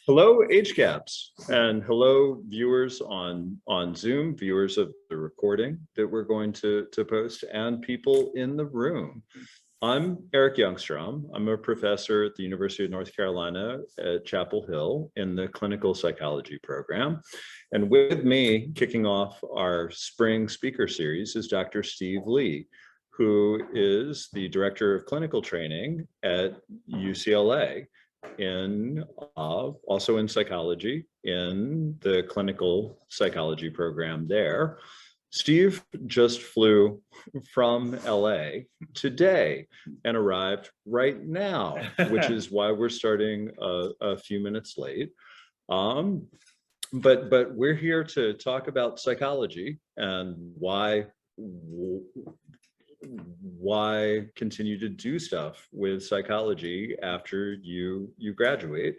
Hello, HGAPS, and hello, viewers on Zoom, viewers of the recording that we're going to post, and people in the room. I'm Eric Youngstrom. I'm a professor at the University of North Carolina at Chapel Hill in the clinical psychology program. And with me, kicking off our spring speaker series, is Dr. Steve Lee, who is the director of clinical training at UCLA. Also in psychology, in the clinical psychology program there. Steve just flew from LA today and arrived right now, which is why we're starting a few minutes late. But we're here to talk about psychology and why continue to do stuff with psychology after you graduate.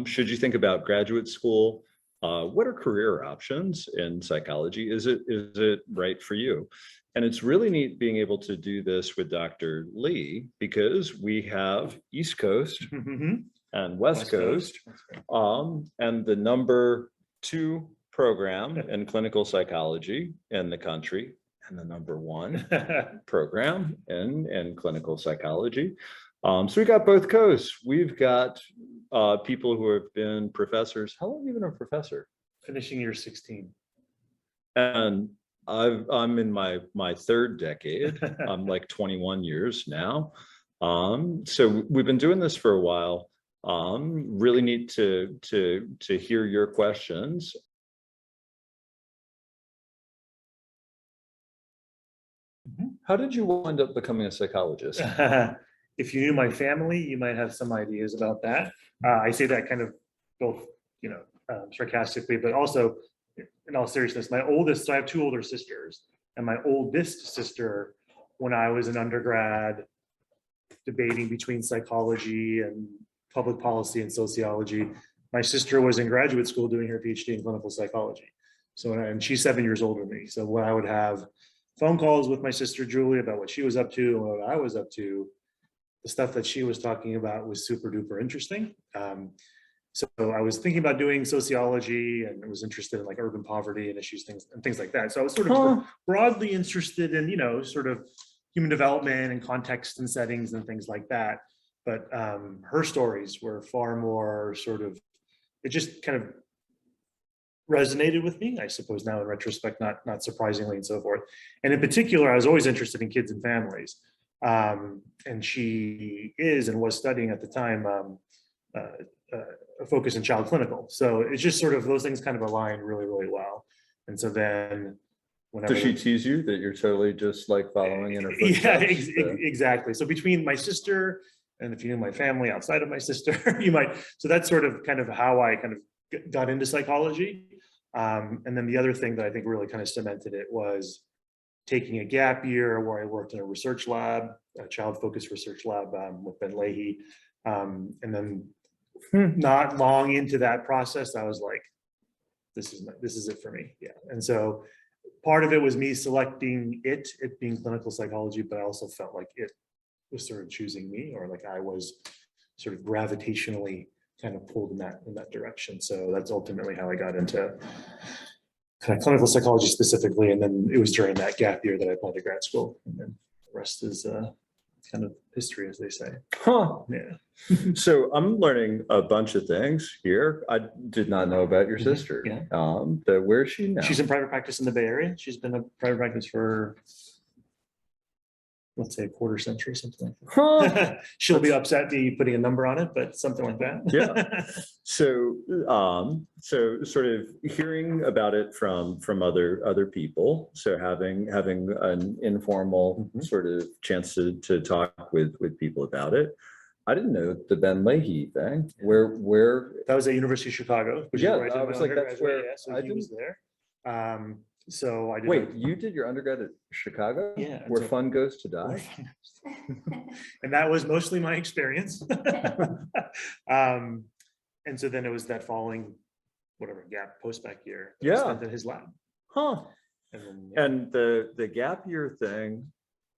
Should you think about graduate school? What are career options in psychology? Is it right for you? And it's really neat being able to do this with Dr. Lee, because we have East Coast and West Coast, and the number 2 program in clinical psychology in the country, and the number 1 program in clinical psychology. So we got both coasts. We've got people who have been professors. How long have you been a professor? Finishing year 16. And I'm in my third decade. I'm like 21 years now. So we've been doing this for a while. Really neat to hear your questions. How did you wind up becoming a psychologist? If you knew my family, you might have some ideas about that. I say that kind of both, sarcastically, but also in all seriousness. So I have 2 older sisters, and my oldest sister, when I was an undergrad debating between psychology and public policy and sociology, my sister was in graduate school doing her PhD in clinical psychology. So, and she's 7 years older than me. So when I would have phone calls with my sister Julie about what she was up to and what I was up to, the stuff that she was talking about was super duper interesting. So I was thinking about doing sociology, and I was interested in like urban poverty and issues, things like that. So I was sort of broadly interested in, sort of human development and context and settings and things like that. But her stories were far more sort of, it just kind of resonated with me, I suppose now in retrospect, not surprisingly, and so forth. And in particular, I was always interested in kids and families. And she is and was studying at the time a focus in child clinical. So it's just sort of those things kind of align really, really well. And so then whenever— Does she tease you that you're totally just like following in her footsteps? Yeah, exactly. So between my sister, and if you knew my family outside of my sister, you might. So that's sort of kind of how I kind of got into psychology. And then the other thing that I think really kind of cemented it was taking a gap year where I worked in a research lab, a child-focused research lab with Ben Leahy. And then not long into that process, I was like, this is it for me. Yeah. And so part of it was me selecting it being clinical psychology, but I also felt like it was sort of choosing me, or like I was sort of gravitationally kind of pulled in that direction. So that's ultimately how I got into kind of clinical psychology specifically. And then it was during that gap year that I applied to grad school, and then the rest is kind of history, as they say. Yeah. So I'm learning a bunch of things here. I did not know about your sister. Yeah. Where is she now? She's in private practice in the Bay Area. She's been in private practice for, let's say, a quarter century, something like that. She'll be upset me putting a number on it, but something like that. Yeah. So sort of hearing about it from other people. So having an informal sort of chance to talk with people about it. I didn't know the Ben Leahy thing. Where that was at University of Chicago. Which yeah, is where I was like, that's where so he was there. So I did. Wait, you did your undergrad at Chicago? Yeah. Where fun goes to die? And that was mostly my experience. And so then it was that following, whatever, gap post-bac year. Yeah. I spent in his lab. Huh. And then, and the gap year thing,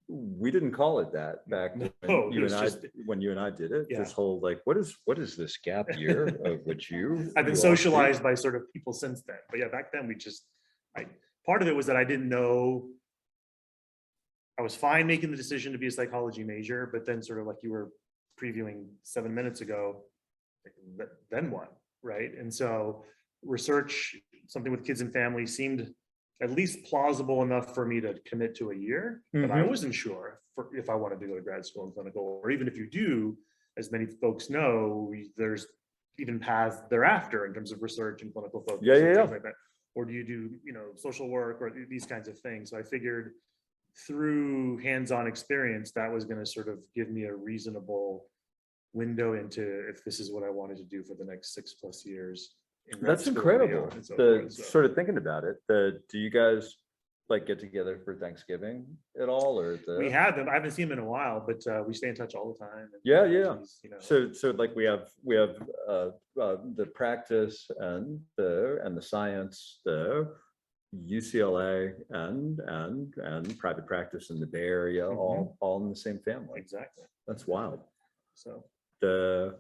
we didn't call it that back No, when it was just- when you and I did it. Yeah. This whole like, what is this gap year of which I've been you all speak? socialized by sort of people since then. But yeah, back then part of it was that I didn't know. I was fine making the decision to be a psychology major, but then sort of like you were previewing 7 minutes ago, then what, right? And so research, something with kids and families seemed at least plausible enough for me to commit to a year, but I wasn't sure if I wanted to go to grad school in clinical, or even if you do, as many folks know, there's even paths thereafter in terms of research and clinical focus and things like that. Or do you do, social work or these kinds of things? So I figured through hands-on experience, that was going to sort of give me a reasonable window into if this is what I wanted to do for the next 6+ years. That's incredible. Sort of thinking about it, do you guys like get together for Thanksgiving at all, or we have them? I haven't seen them in a while, but we stay in touch all the time. And, yeah. So like we have the practice and the science, the UCLA and private practice in the Bay Area, all in the same family. Exactly. That's wild. So so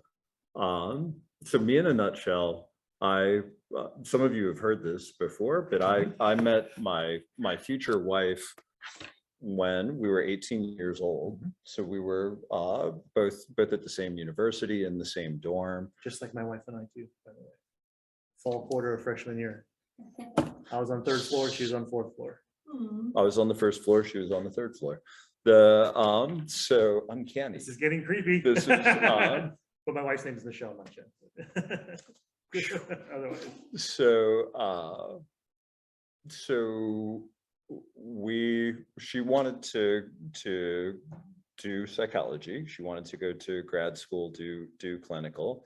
me in a nutshell, some of you have heard this before, but I met my future wife when we were 18 years old. So we were both at the same university in the same dorm. Just like my wife and I too, by the way. Fall quarter of freshman year. I was on 3rd floor, she was on 4th floor. I was on the 1st floor, she was on the 3rd floor. So uncanny. This is getting creepy. This is but my wife's name is Michelle, not Jen. Otherwise. So she wanted to do psychology. She wanted to go to grad school, do clinical.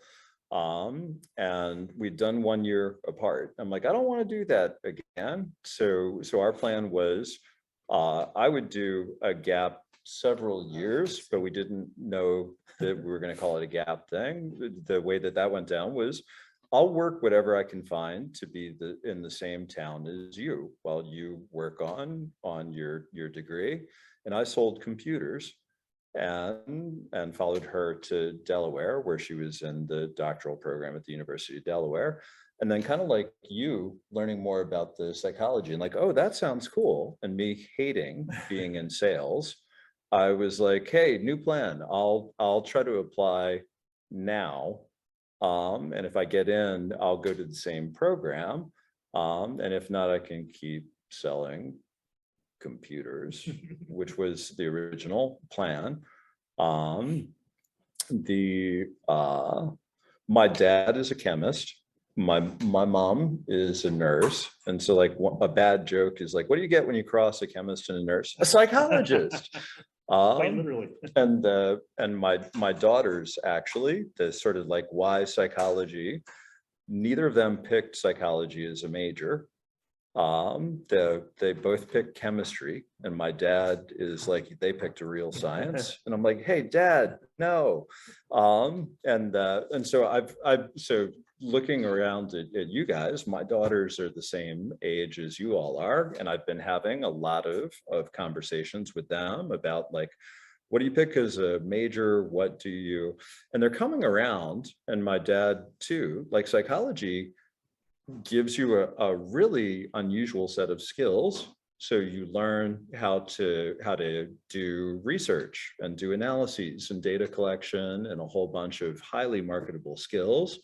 And we'd done 1 year apart. I'm like, I don't want to do that again. So our plan was I would do a gap several years, but we didn't know that we were going to call it a gap thing. The way that went down was I'll work whatever I can find to be in the same town as you while you work on your degree. And I sold computers and followed her to Delaware, where she was in the doctoral program at the University of Delaware. And then kind of like you learning more about the psychology and like, oh, that sounds cool. And me hating being in sales, I was like, hey, new plan. I'll try to apply now. And if I get in, I'll go to the same program. And if not, I can keep selling computers, which was the original plan. My dad is a chemist. My mom is a nurse. And so like a bad joke is like, what do you get when you cross a chemist and a nurse? A psychologist. Quite literally. And my daughters, actually, the sort of like why psychology, neither of them picked psychology as a major. They both picked chemistry, and my dad is like, they picked a real science. And I'm like, hey, Dad, no. And so so looking around at you guys, my daughters are the same age as you all are. And I've been having a lot of conversations with them about like, what do you pick as a major? What do you, and they're coming around, and my dad too, like psychology gives you a really unusual set of skills. So you learn how to do research and do analyses and data collection and a whole bunch of highly marketable skills.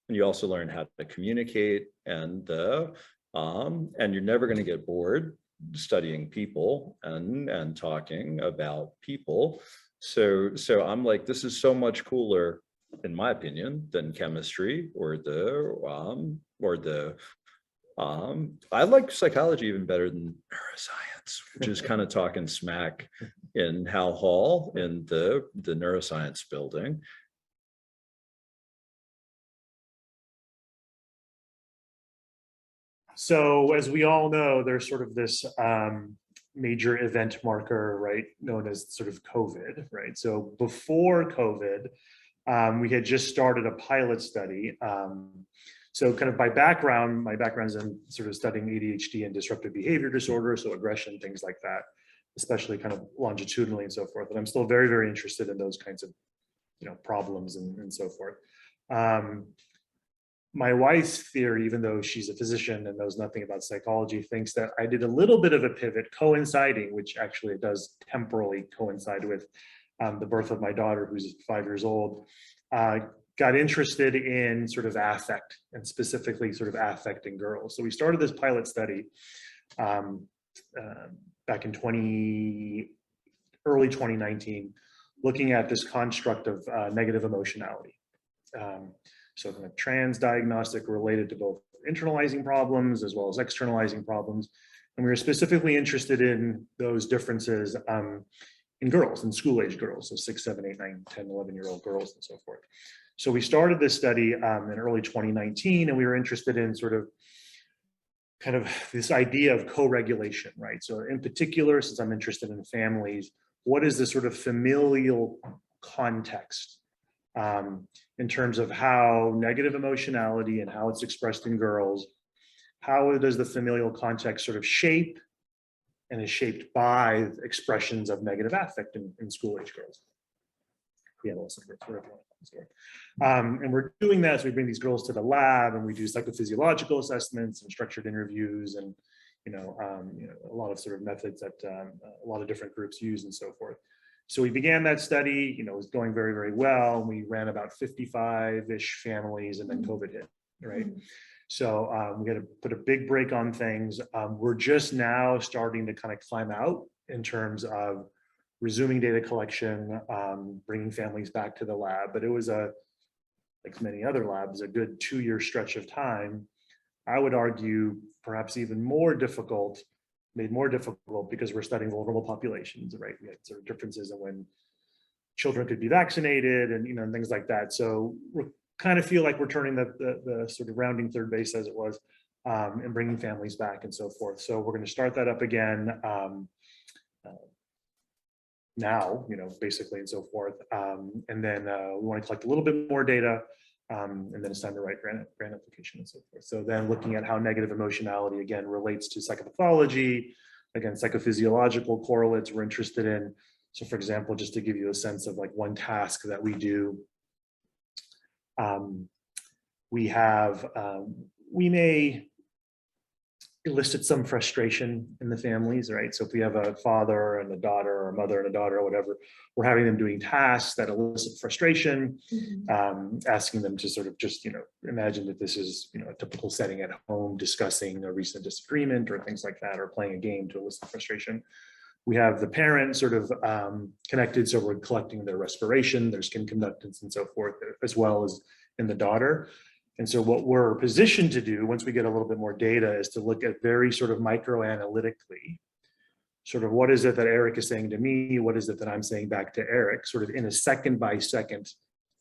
And you also learn how to communicate, and you're never going to get bored studying people and talking about people. So I'm like, this is so much cooler, in my opinion, than chemistry I like psychology even better than neuroscience, which is kind of talking smack in Howe Hall in the neuroscience building. So as we all know, there's sort of this major event marker, right, known as sort of COVID, right? So before COVID, we had just started a pilot study. So kind of my background is in sort of studying ADHD and disruptive behavior disorder, so aggression, things like that. especially kind of longitudinally and so forth. And I'm still very, very interested in those kinds of, problems and so forth. My wife's theory, even though she's a physician and knows nothing about psychology, thinks that I did a little bit of a pivot coinciding, which actually it does temporally coincide with the birth of my daughter, who's 5 years old. Got interested in sort of affect, and specifically sort of affect in girls. So we started this pilot study back in early 2019, looking at this construct of negative emotionality. So kind of trans diagnostic related to both internalizing problems as well as externalizing problems. And we were specifically interested in those differences in girls, in school age girls, so 6, 7, 8, 9, 10, 11-year-old girls and so forth. So we started this study in early 2019, and we were interested in sort of kind of this idea of co-regulation, right? So in particular, since I'm interested in families, what is the sort of familial context in terms of how negative emotionality and how it's expressed in girls, how does the familial context sort of shape and is shaped by expressions of negative affect in school-age girls? We have also and we're doing that, so we bring these girls to the lab and we do psychophysiological assessments and structured interviews and a lot of sort of methods that a lot of different groups use and so forth. So we began that study, it was going very, very well. We ran about 55-ish families and then COVID hit, right? So we got to put a big break on things. We're just now starting to kind of climb out in terms of resuming data collection, bringing families back to the lab. But it was like many other labs, a good 2-year stretch of time. I would argue perhaps even made more difficult because we're studying vulnerable populations, right? We had sort of differences in when children could be vaccinated and, and things like that. So we kind of feel like we're turning the sort of rounding third base as it was and bringing families back and so forth. So we're going to start that up again now, basically and so forth. And then we want to collect a little bit more data. And then it's time to write grant application and so forth. So then looking at how negative emotionality, again, relates to psychopathology, again, psychophysiological correlates we're interested in. So for example, just to give you a sense of like one task that we do, we may elicit some frustration in the families, right? So if we have a father and a daughter or a mother and a daughter or whatever, we're having them doing tasks that elicit frustration, asking them to sort of just, imagine that this is, a typical setting at home, discussing a recent disagreement or things like that, or playing a game to elicit frustration. We have the parent sort of connected, so we're collecting their respiration, their skin conductance and so forth, as well as in the daughter. And so what we're positioned to do once we get a little bit more data is to look at very sort of micro-analytically, sort of what is it that Eric is saying to me, what is it that I'm saying back to Eric, sort of in a second-by-second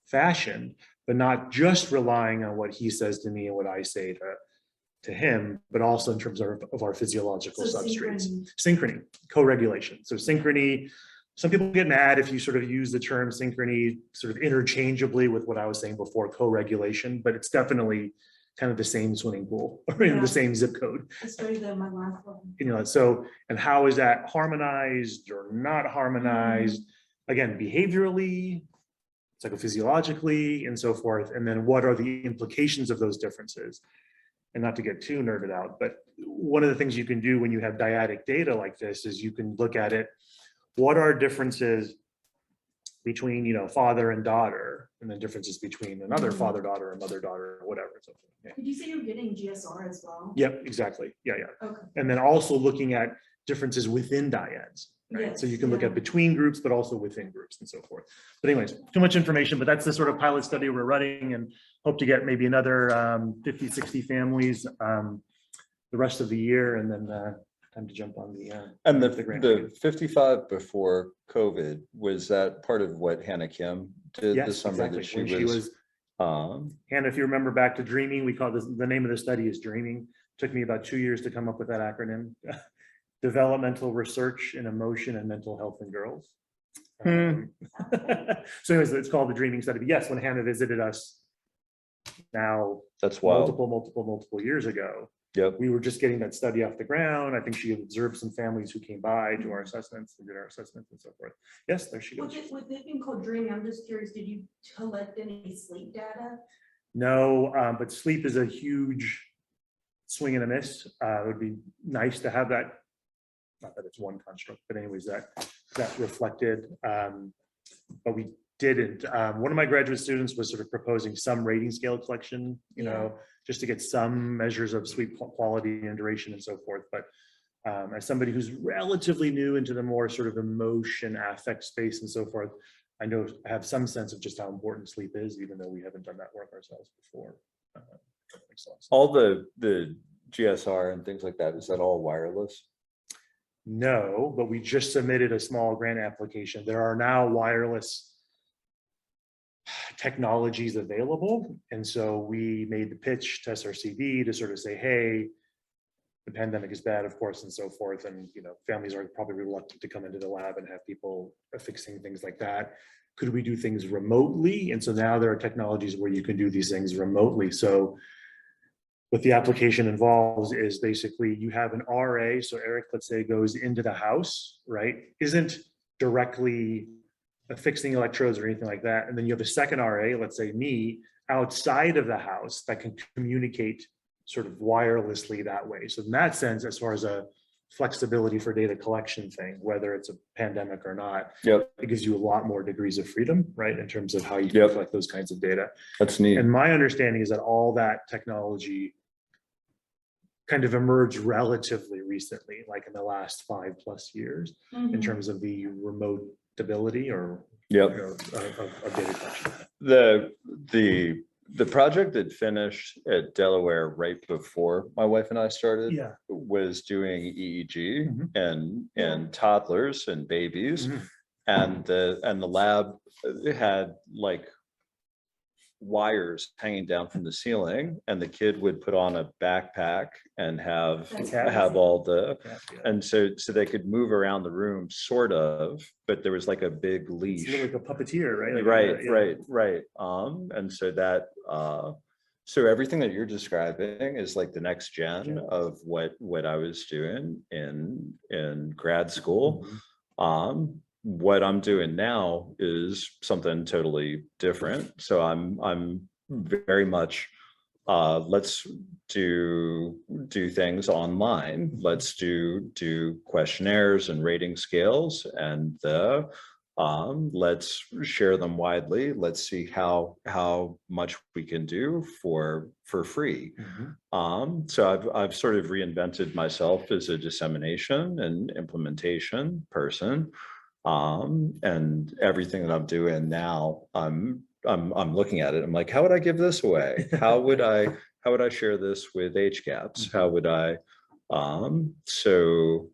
fashion, but not just relying on what he says to me and what I say to him, but also in terms of our physiological substrates. Synchrony, co-regulation. So synchrony, some people get mad if you sort of use the term synchrony sort of interchangeably with what I was saying before, co-regulation, but it's definitely kind of the same swimming pool or in the same zip code. Especially my last one. So, and how is that harmonized or not harmonized? Again, behaviorally, psychophysiologically, and so forth. And then what are the implications of those differences? And not to get too nerded out, but one of the things you can do when you have dyadic data like this is you can look at it. What are differences between, father and daughter, and then differences between another father-daughter or mother-daughter or whatever. So, yeah. Did you say you're getting GSR as well? Yep, exactly. Yeah. Okay. And then also looking at differences within dyads. Right? Yes, So you can look at between groups, but also within groups and so forth. But anyways, too much information, but that's the sort of pilot study we're running and hope to get maybe another 50, 60 families the rest of the year. And then time to jump on the and the grant. the 55 before COVID, was that part of what Hannah Kim did this summer? Exactly. That she When was Hannah, if you remember back to Dreaming, we call this, the name of the study is Dreaming. Took me about 2 years to come up with that acronym. Developmental Research in Emotion and Mental Health in Girls. So anyways, it's called the Dreaming Study. But yes, when Hannah visited us now that's wild. multiple years ago, Yep. We were just getting that study off the ground. I think she observed some families who came by to our assessments and did our assessments and so forth. Yes, there she goes. With it being called dreaming, I'm just curious, did you collect any sleep data? No, but sleep is a huge swing and a miss. It would be nice to have that. Not that it's one construct, but anyways, that reflected. But we didn't. One of my graduate students was sort of proposing some rating scale collection, you know, just to get some measures of sleep quality and duration and so forth. But as somebody who's relatively new into the more sort of emotion, affect space and so forth, I know I have some sense of just how important sleep is, even though we haven't done that work ourselves before. All the GSR and things like that, is that all wireless? No, but we just submitted a small grant application. There are now wireless technologies available. And so we made the pitch to SRCD to sort of say, hey, the pandemic is bad, of course, and so forth. And, you know, families are probably reluctant to come into the lab and have people fixing things like that. Could we do things remotely? And so now there are technologies where you can do these things remotely. So what the application involves is basically you have an RA. So Eric, let's say, goes into the house, right? Isn't directly affixing electrodes or anything like that. And then you have a second RA, let's say me, outside of the house that can communicate sort of wirelessly that way. So in that sense, as far as a flexibility for data collection thing, whether it's a pandemic or not, Yep. it gives you a lot more degrees of freedom, right? In terms of how you can collect those kinds of data. That's neat. And my understanding is that all that technology kind of emerged relatively recently, like in the last 5+ years, in terms of the remote ability or of data collection. The project that finished at Delaware right before my wife and I started was doing EEG and toddlers and babies, and the lab had like wires hanging down from the ceiling, and the kid would put on a backpack and have all the, and so they could move around the room sort of, but there was like a big leash. It's like a puppeteer, right? Right. And so that so everything that you're describing is like the next gen of what I was doing in grad school. What I'm doing now is something totally different. So I'm very much let's do things online. Let's do questionnaires and rating scales, and let's share them widely. Let's see how much we can do for free. So I've sort of reinvented myself as a dissemination and implementation person. And everything that I'm doing now, I'm looking at it. I'm like, how would I give this away? How would I share this with HGAPS? How would I? So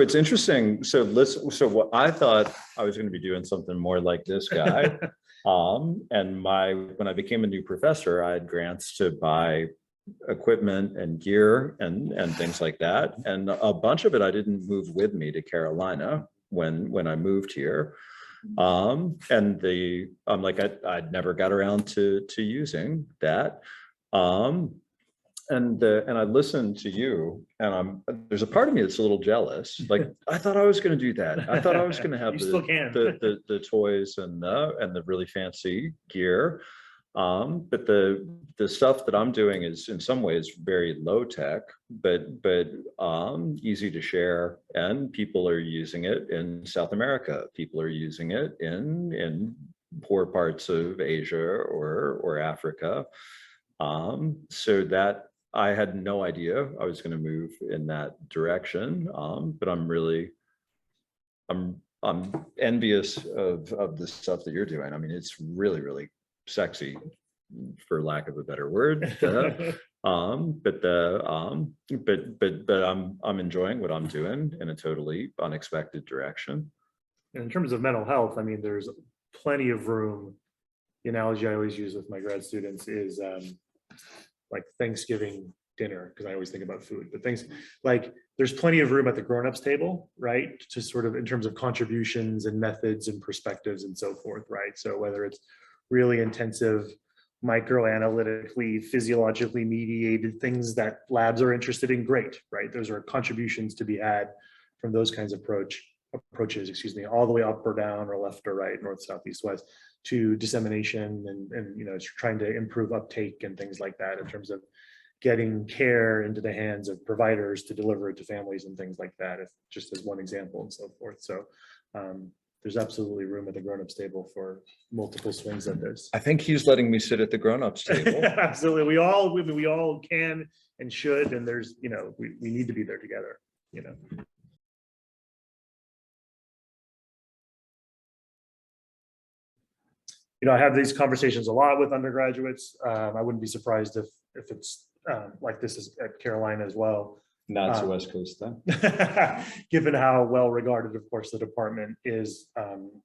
it's interesting. So what I thought I was going to be doing something more like this guy. And when I became a new professor, I had grants to buy equipment and gear and things like that, and a bunch of it I didn't move with me to Carolina when I moved here, and I'm like I'd never got around to using that, and I listened to you, and there's a part of me that's a little jealous. Like I thought I was going to do that. I thought I was going to have the toys and the really fancy gear. But the stuff that I'm doing is in some ways very low tech, but easy to share, and people are using it in South America. People are using it in poor parts of Asia or Africa. So that I had no idea I was going to move in that direction. But I'm envious of the stuff that you're doing. I mean, it's really, really sexy, for lack of a better word. But I'm enjoying what I'm doing in a totally unexpected direction. And in terms of mental health, I mean, there's plenty of room. The analogy I always use with my grad students is like Thanksgiving dinner, because I always think about food, but things like there's plenty of room at the grown-ups table, right? To sort of in terms of contributions and methods and perspectives and so forth, right? So whether it's really intensive microanalytically, physiologically mediated things that labs are interested in, great, right? Those are contributions to be had from those kinds of approaches, excuse me, all the way up or down or left or right, north, south, east, west, to dissemination and you know, trying to improve uptake and things like that in terms of getting care into the hands of providers to deliver it to families and things like that, if just as one example and so forth. So there's absolutely room at the grown-ups table for multiple swings at this. I think he's letting me sit at the grown-ups table. Absolutely. We all can and should, and there's, you know, we need to be there together, you know. You know, I have these conversations a lot with undergraduates. I wouldn't be surprised if it's like this is at Carolina as well. Not to West Coast then. Given how well regarded, of course, the department is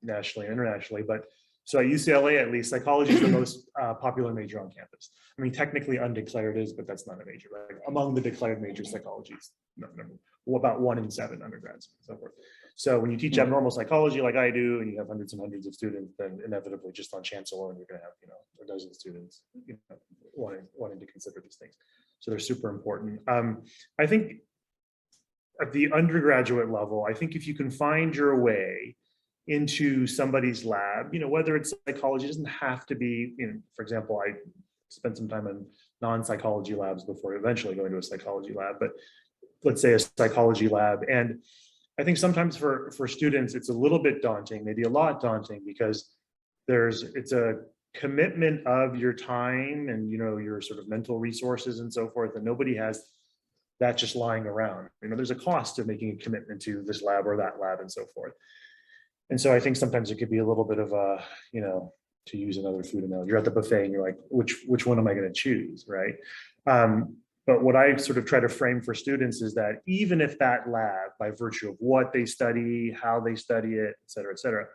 nationally and internationally. But so at UCLA, at least, psychology is the most popular major on campus. I mean, technically undeclared is, but that's not a major. Like among the declared majors, psychology is about 1 in 7 undergrads and so forth. So when you teach abnormal psychology like I do, and you have hundreds and hundreds of students, then inevitably just on chance alone, you're going to have, you know, a dozen students, you know, wanting to consider these things. So they're super important. I think at the undergraduate level, I think if you can find your way into somebody's lab, you know, whether it's psychology, it doesn't have to be, you know, for example, I spent some time in non-psychology labs before eventually going to a psychology lab, but let's say a psychology lab. And I think sometimes for students, it's a little bit daunting, maybe a lot daunting, because it's a commitment of your time and, you know, your sort of mental resources and so forth, and nobody has that just lying around. You know, there's a cost to making a commitment to this lab or that lab and so forth. And so I think sometimes it could be a little bit of a, you know, to use another food analogy, you're at the buffet and you're like, which one am I going to choose, right? But what I sort of try to frame for students is that even if that lab, by virtue of what they study, how they study it, et cetera,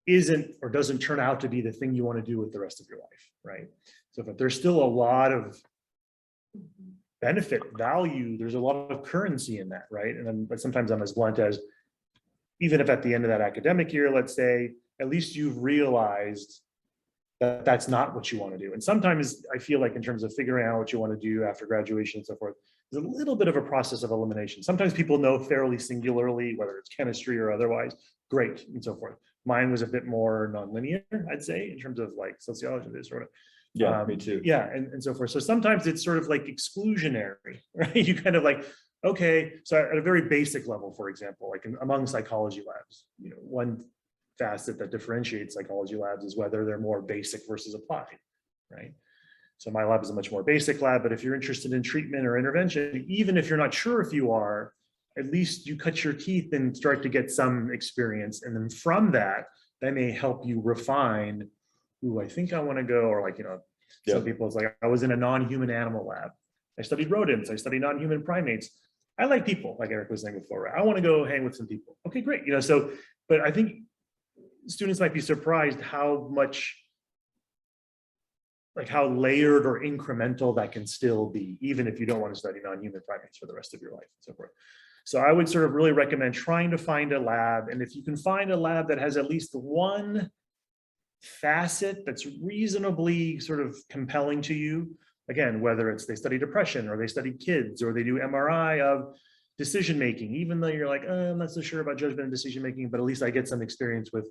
isn't or doesn't turn out to be the thing you want to do with the rest of your life, right? So but there's still a lot of benefit, value, there's a lot of currency in that, right? And but sometimes I'm as blunt as, even if at the end of that academic year, let's say, at least you've realized that that's not what you want to do. And sometimes I feel like in terms of figuring out what you want to do after graduation and so forth, there's a little bit of a process of elimination. Sometimes people know fairly singularly, whether it's chemistry or otherwise, great, and so forth. Mine was a bit more nonlinear, I'd say, in terms of like sociology, this sort of. Yeah, me too. Yeah, and so forth. So sometimes it's sort of like exclusionary, right? You kind of like, okay, so at a very basic level, for example, like among psychology labs, you know, one facet that differentiates psychology labs is whether they're more basic versus applied, right? So my lab is a much more basic lab, but if you're interested in treatment or intervention, even if you're not sure if you are, at least you cut your teeth and start to get some experience. And then from that may help you refine, ooh, I think I want to go, or like, you know, some people, it's like, I was in a non-human animal lab. I studied rodents, I studied non-human primates. I like people, like Eric was saying before. I want to go hang with some people. Okay, great. You know, so, but I think students might be surprised how much, like how layered or incremental that can still be, even if you don't want to study non-human primates for the rest of your life and so forth. So I would sort of really recommend trying to find a lab. And if you can find a lab that has at least one facet that's reasonably sort of compelling to you, again, whether it's they study depression or they study kids or they do MRI of decision-making, even though you're like, I'm not so sure about judgment and decision-making, but at least I get some experience with,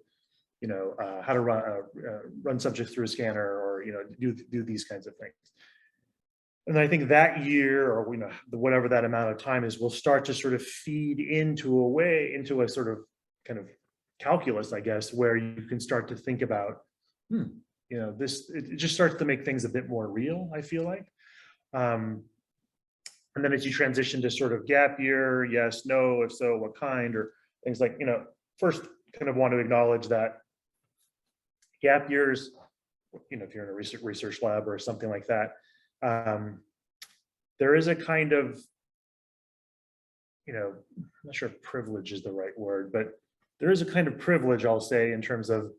you know, how to run subjects through a scanner, or, you know, do these kinds of things. And I think that year, or, you know, whatever that amount of time is, will start to sort of feed into a sort of kind of calculus, I guess, where you can start to think about, you know, it just starts to make things a bit more real, I feel like. And then as you transition to sort of gap year, yes, no, if so, what kind, or things like, you know, first kind of want to acknowledge that gap years, you know, if you're in a research lab or something like that, there is a kind of, you know, I'm not sure if privilege is the right word, but there is a kind of privilege, I'll say, in terms of,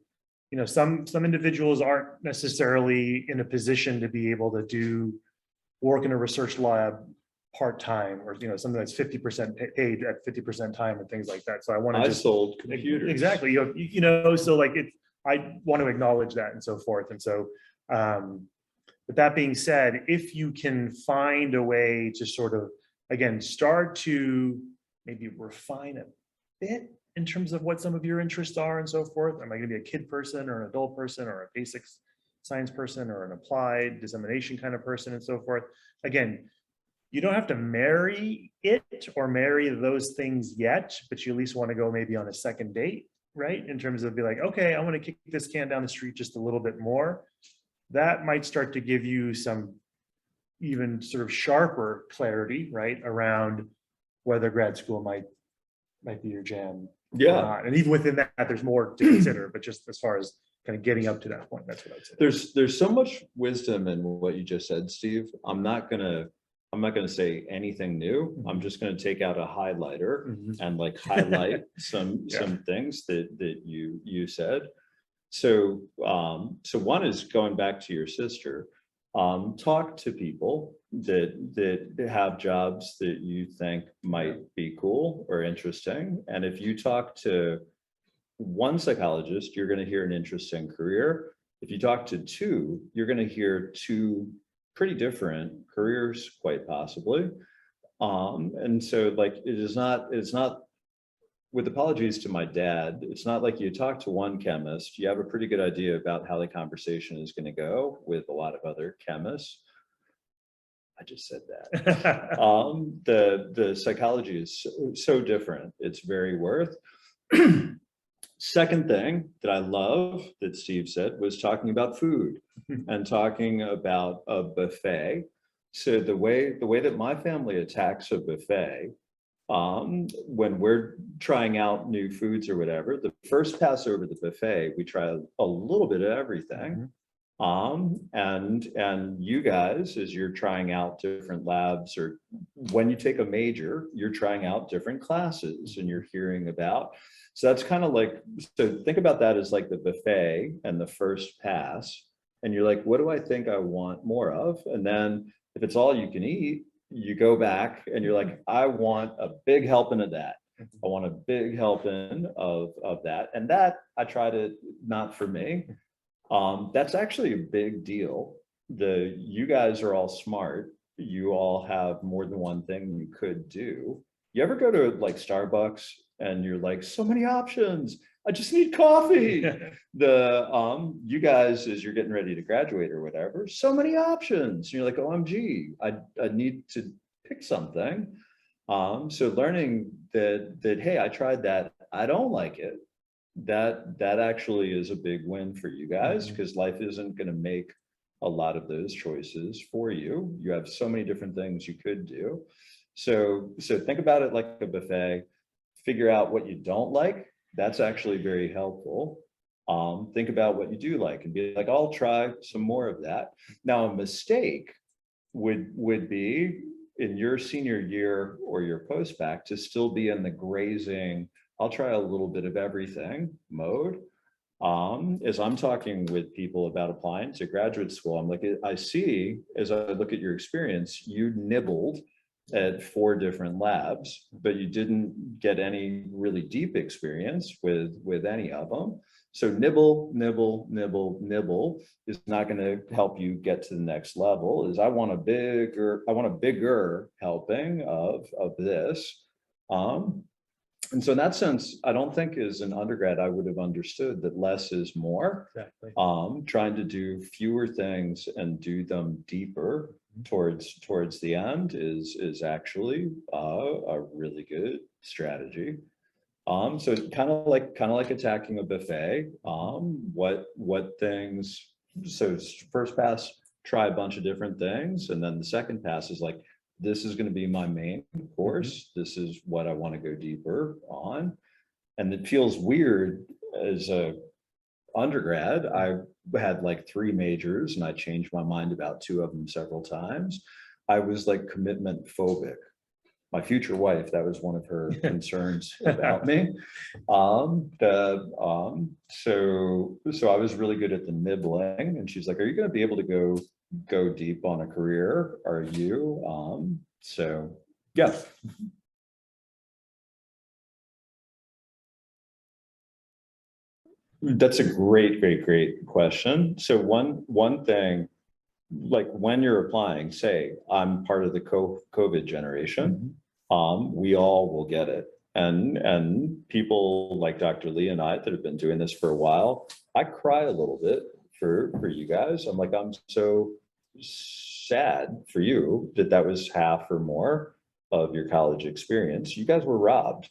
you know, some individuals aren't necessarily in a position to be able to work in a research lab part-time, or, you know, something that's 50% paid at 50% time and things like that. So I want to sold computers. Exactly. You know, so like I want to acknowledge that and so forth. And so But that being said, if you can find a way to sort of, again, start to maybe refine a bit in terms of what some of your interests are and so forth. Am I going to be a kid person or an adult person or a basic science person or an applied dissemination kind of person and so forth? Again, you don't have to marry it or marry those things yet, but you at least want to go maybe on a second date, right? In terms of be like, okay, I want to kick this can down the street just a little bit more. That might start to give you some even sort of sharper clarity, right, around whether grad school might be your jam or Yeah, not. And even within that, there's more to consider, but just as far as kind of getting up to that point, that's what I'd say. there's so much wisdom in what you just said, Steve. I'm not gonna say anything new. I'm just gonna take out a highlighter and like highlight some things that you said. So so one is going back to your sister. Talk to people that have jobs that you think might be cool or interesting. And if you talk to one psychologist, you're going to hear an interesting career. If you talk to two, you're going to hear two pretty different careers, quite possibly. And so like it's not, with apologies to my dad, it's not like you talk to one chemist, you have a pretty good idea about how the conversation is going to go with a lot of other chemists. I just said that. The psychology is so different. It's very worth. Second thing that I love that Steve said was talking about food and talking about a buffet. So the way that my family attacks a buffet, when we're trying out new foods or whatever, the first pass over the buffet, we try a little bit of everything. And you guys, as you're trying out different labs, or when you take a major, you're trying out different classes and you're hearing about. So that's kind of like, so think about that as like the buffet and the first pass. And you're like, what do I think I want more of? And then if it's all you can eat, you go back and you're like, I want a big helping of that. I want a big helping of that. And that I try to, not for me. That's actually a big deal. You guys are all smart. You all have more than one thing you could do. You ever go to like Starbucks and you're like, so many options, I just need coffee. You guys, as you're getting ready to graduate or whatever, so many options. You're like, OMG, I need to pick something. So learning that, hey, I tried that, I don't like it. That actually is a big win for you guys, because life isn't going to make a lot of those choices for you. You have so many different things you could do. So think about it like a buffet. Figure out what you don't like. That's actually very helpful. Think about what you do like and be like, I'll try some more of that. Now, a mistake would be in your senior year or your post-bac to still be in the grazing, I'll try a little bit of everything mode. As I'm talking with people about applying to graduate school, I'm like, I see, as I look at your experience, you nibbled at 4 different labs, but you didn't get any really deep experience with any of them. So nibble is not going to help you get to the next level. I want a bigger helping of this. And so in that sense, I don't think as an undergrad, I would have understood that less is more. Exactly. Trying to do fewer things and do them deeper towards the end is actually a really good strategy. So kind of like attacking a buffet. What things? So first pass, try a bunch of different things, and then the second pass is like, this is going to be my main course. This is what I want to go deeper on. And it feels weird as a undergrad. I had like 3 majors and I changed my mind about 2 of them several times. I was like commitment phobic. My future wife, that was one of her concerns about me. So I was really good at the nibbling, and she's like, are you going to be able to go deep on a career? Are you? So yeah. That's a great question. So one thing, like when you're applying, say I'm part of the COVID generation, we all will get it. And people like Dr. Lee and I that have been doing this for a while, I cry a little bit for you guys. I'm like, I'm so sad for you that was half or more of your college experience. You guys were robbed.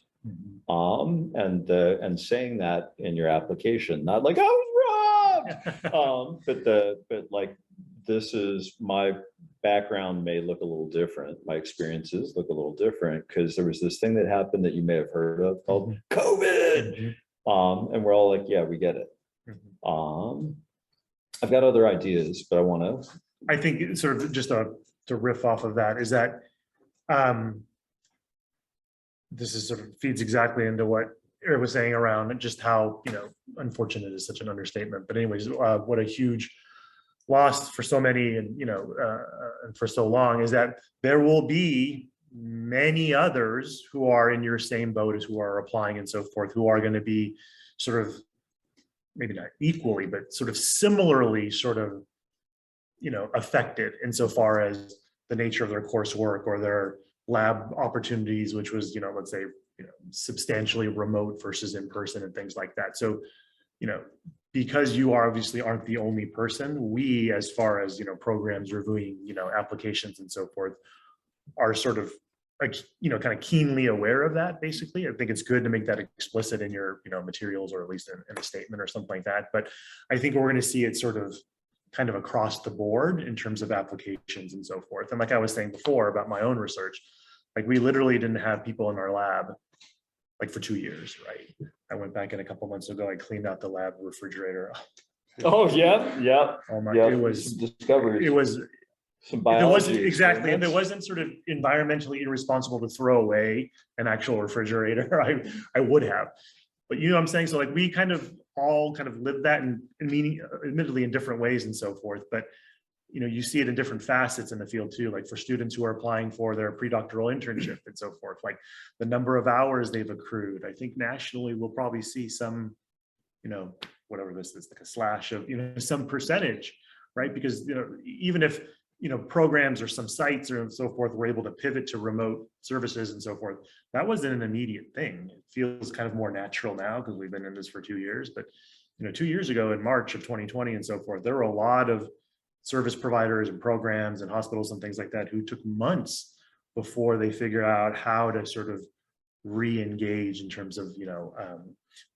And saying that in your application, not like I was robbed, but like, this is my background may look a little different. My experiences look a little different because there was this thing that happened that you may have heard of called COVID. And we're all like, yeah, we get it. I've got other ideas, but I think it's sort of just to riff off of that is that this is sort of feeds exactly into what Eric was saying around just how, unfortunate is such an understatement. But anyways, what a huge loss for so many and, and for so long is that there will be many others who are in your same boat as who are applying and so forth, who are going to be sort of, maybe not equally, but sort of similarly sort of, affected insofar as the nature of their coursework or their lab opportunities, which was, let's say, substantially remote versus in person and things like that. So, because you obviously aren't the only person, we, as far as, programs reviewing, applications and so forth, are sort of like, kind of keenly aware of that. Basically, I think it's good to make that explicit in your, materials, or at least in a statement or something like that. But I think we're going to see it sort of kind of across the board in terms of applications and so forth. And like I was saying before about my own research, like we literally didn't have people in our lab like for 2 years, right? I went back in a couple months ago, I cleaned out the lab refrigerator. Oh yeah. Oh my, Yeah, it was discovered. It was some if biology. it wasn't exactly, if it experiments. wasn't sort of environmentally irresponsible to throw away an actual refrigerator, I would have. But you know what I'm saying? So like we kind of all kind of live that and meaning admittedly in different ways and so forth. But you see it in different facets in the field too, like for students who are applying for their pre-doctoral internship and so forth, like the number of hours they've accrued. I think nationally we'll probably see some, whatever this is, like a slash of, some percentage, right? Because, even if, programs or some sites or so forth were able to pivot to remote services and so forth, that wasn't an immediate thing. It feels kind of more natural now because we've been in this for 2 years. But, 2 years ago in March of 2020 and so forth, there were a lot of service providers and programs and hospitals and things like that who took months before they figure out how to sort of re-engage in terms of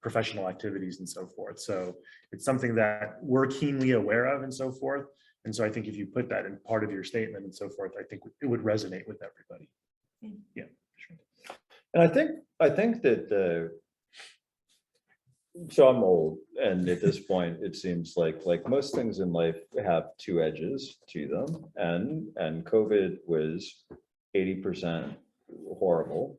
professional activities and so forth. So it's something that we're keenly aware of and so forth. And so I think if you put that in part of your statement and so forth, I think it would resonate with everybody. Yeah, sure. And I think that so I'm old, and at this point, it seems like most things in life have two edges to them, and COVID was 80% horrible,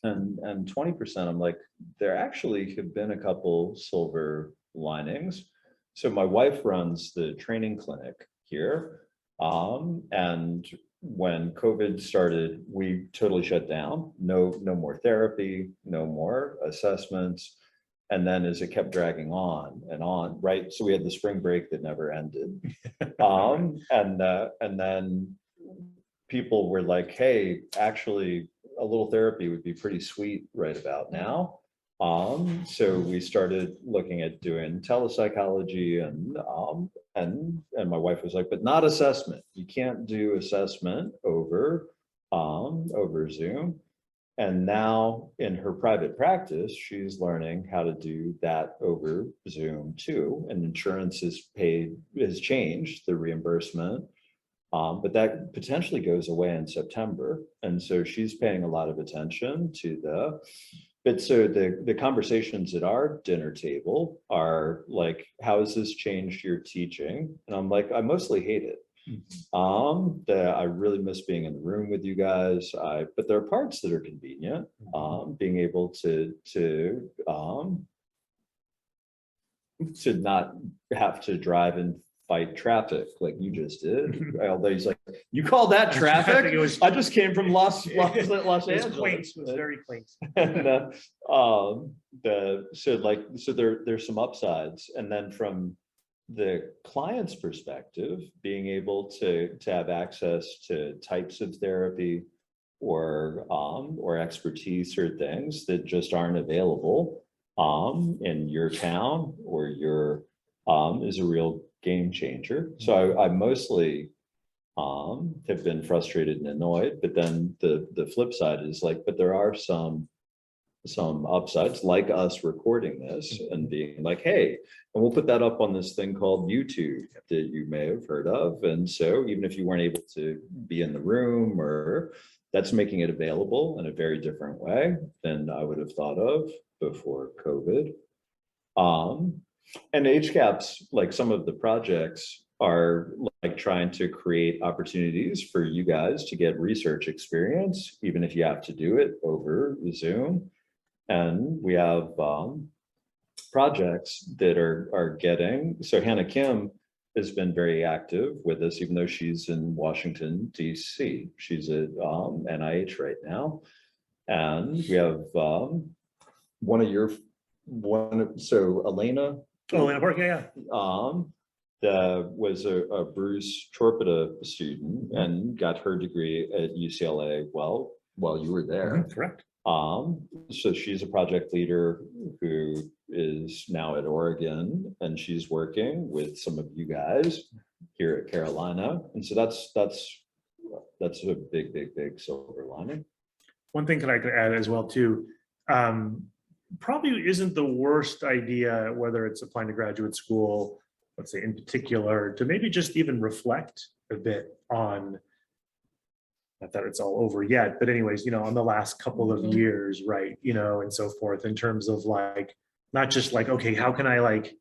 and 20%. I'm like, there actually have been a couple silver linings. So my wife runs the training clinic here, and when COVID started, we totally shut down. No more therapy, no more assessments. And then as it kept dragging on and on, right? So we had the spring break that never ended. And then people were like, hey, actually a little therapy would be pretty sweet right about now. So we started looking at doing telepsychology and my wife was like, but not assessment. You can't do assessment over Zoom. And now in her private practice, she's learning how to do that over Zoom too. And insurance has changed the reimbursement, but that potentially goes away in September. And so she's paying a lot of attention to but so the conversations at our dinner table are like, how has this changed your teaching? And I'm like, I mostly hate it. I really miss being in the room with you guys. But there are parts that are convenient. Being able to not have to drive and fight traffic like you just did. Although he's like, you call that Traffic, traffic? it was- I just came from Los It was Angeles. quaint, it was very quaint. And so there's some upsides, and then from the client's perspective, being able to have access to types of therapy or expertise or things that just aren't available in your town or your is a real game changer. So I mostly have been frustrated and annoyed, but then the flip side is like, but there are some upsides, like us recording this and being like, hey, and we'll put that up on this thing called YouTube that you may have heard of. And so even if you weren't able to be in the room, or that's making it available in a very different way than I would have thought of before COVID. And HGAPS, like some of the projects are like trying to create opportunities for you guys to get research experience, even if you have to do it over Zoom. And we have projects that are getting, so Hannah Kim has been very active with us, even though she's in Washington, DC. She's at NIH right now. And we have so Elena. Oh, Elena Park, yeah. Was a Bruce Torpida student and got her degree at UCLA while you were there. Correct. So she's a project leader who is now at Oregon, and she's working with some of you guys here at Carolina. And so that's a big silver lining. One thing that I could add as well too, probably isn't the worst idea, whether it's applying to graduate school, let's say in particular, to maybe just even reflect a bit on, not that it's all over yet, but anyways, on the last couple of years, right, and so forth, in terms of like, not just like, okay, how can I like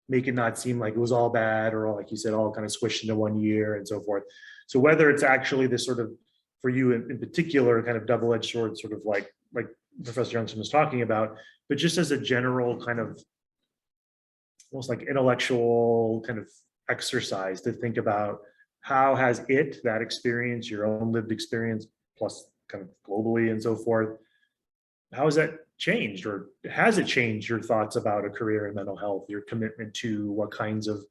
make it not seem like it was all bad, or like you said, all kind of squished into 1 year and so forth. So whether it's actually this sort of, for you in particular, kind of double-edged sword, sort of like Professor Youngson was talking about, but just as a general kind of almost like intellectual kind of exercise to think about how has that experience, your own lived experience, plus kind of globally and so forth, how has that changed, or has it changed your thoughts about a career in mental health, your commitment to what kinds of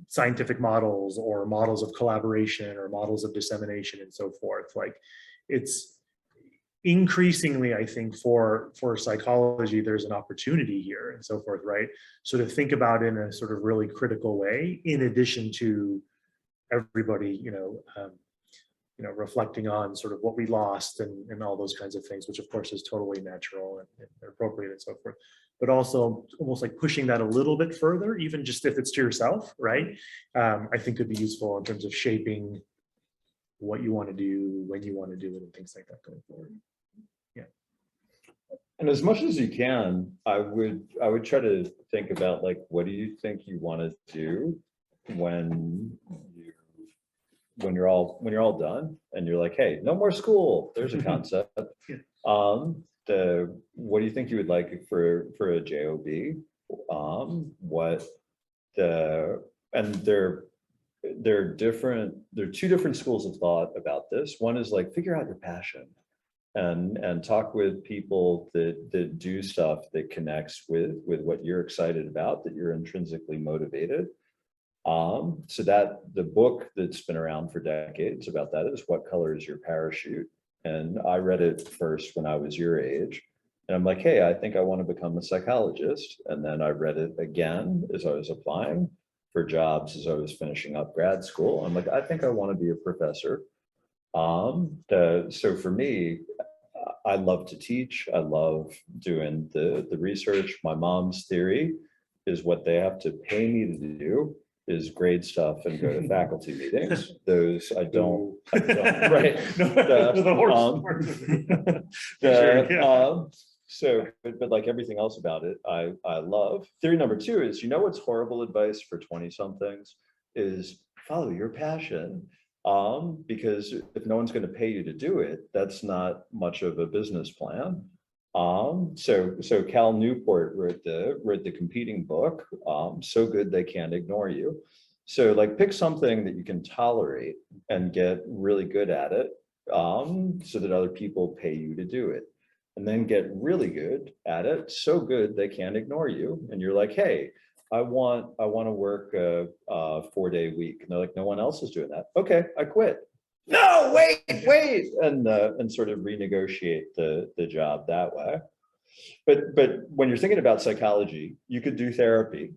scientific models or models of collaboration or models of dissemination and so forth? Like, it's increasingly, I think, for psychology, there's an opportunity here and so forth, right? So to think about in a sort of really critical way, in addition to everybody, reflecting on sort of what we lost and all those kinds of things, which of course is totally natural and appropriate and so forth, but also almost like pushing that a little bit further, even just if it's to yourself, right? I think could be useful in terms of shaping what you want to do, when you want to do it, and things like that going forward. Yeah. And as much as you can, I would try to think about like, what do you think you want to do when you're all done and you're like, hey, no more school. There's a concept. Yeah. What do you think you would like for a job? And there are two different schools of thought about this. One is like, figure out your passion and talk with people that do stuff that connects with what you're excited about, that you're intrinsically motivated. So that the book that's been around for decades about that is What Color Is Your Parachute? And I read it first when I was your age. And I'm like, hey, I think I want to become a psychologist. And then I read it again as I was applying for jobs as I was finishing up grad school. I'm like, I think I want to be a professor. So for me, I love to teach. I love doing the research. My mom's theory is what they have to pay me to do is grade stuff and go to faculty meetings. Those I don't right. So, but like everything else about it, I love. Theory number two is, what's horrible advice for 20-somethings is follow your passion. Because if no one's going to pay you to do it, that's not much of a business plan. So Cal Newport wrote the competing book, So Good They Can't Ignore You. So like pick something that you can tolerate and get really good at it, so that other people pay you to do it. And then get really good at it, so good they can't ignore you. And you're like, hey, I want to work a 4-day week. And they're like, no one else is doing that. Okay, I quit. No, wait, and sort of renegotiate the job that way. But when you're thinking about psychology, you could do therapy.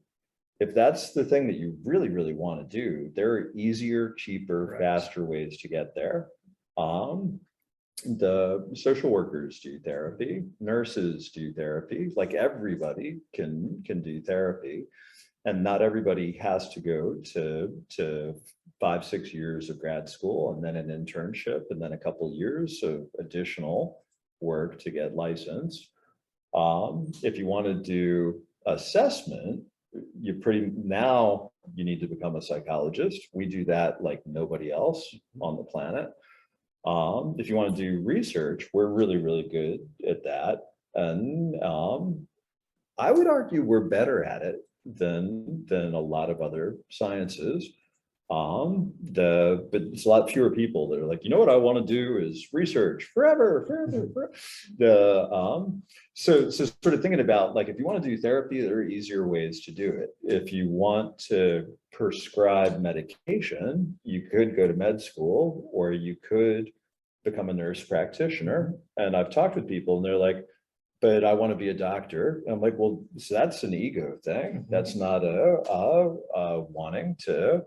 If that's the thing that you really, really want to do, there are easier, cheaper, faster ways to get there. The social workers do therapy, nurses do therapy, like everybody can do therapy. And not everybody has to go to 5-6 years of grad school and then an internship and then a couple years of additional work to get licensed. If you want to do assessment, you need to become a psychologist. We do that like nobody else on the planet. If you want to do research, we're really, really good at that. And I would argue we're better at it than a lot of other sciences. But it's a lot fewer people that are like, you know what I want to do is research forever. So sort of thinking about like, if you want to do therapy, there are easier ways to do it. If you want to prescribe medication, you could go to med school, or you could become a nurse practitioner. And I've talked with people and they're like, but I want to be a doctor. And I'm like, well, so that's an ego thing. That's not a wanting to.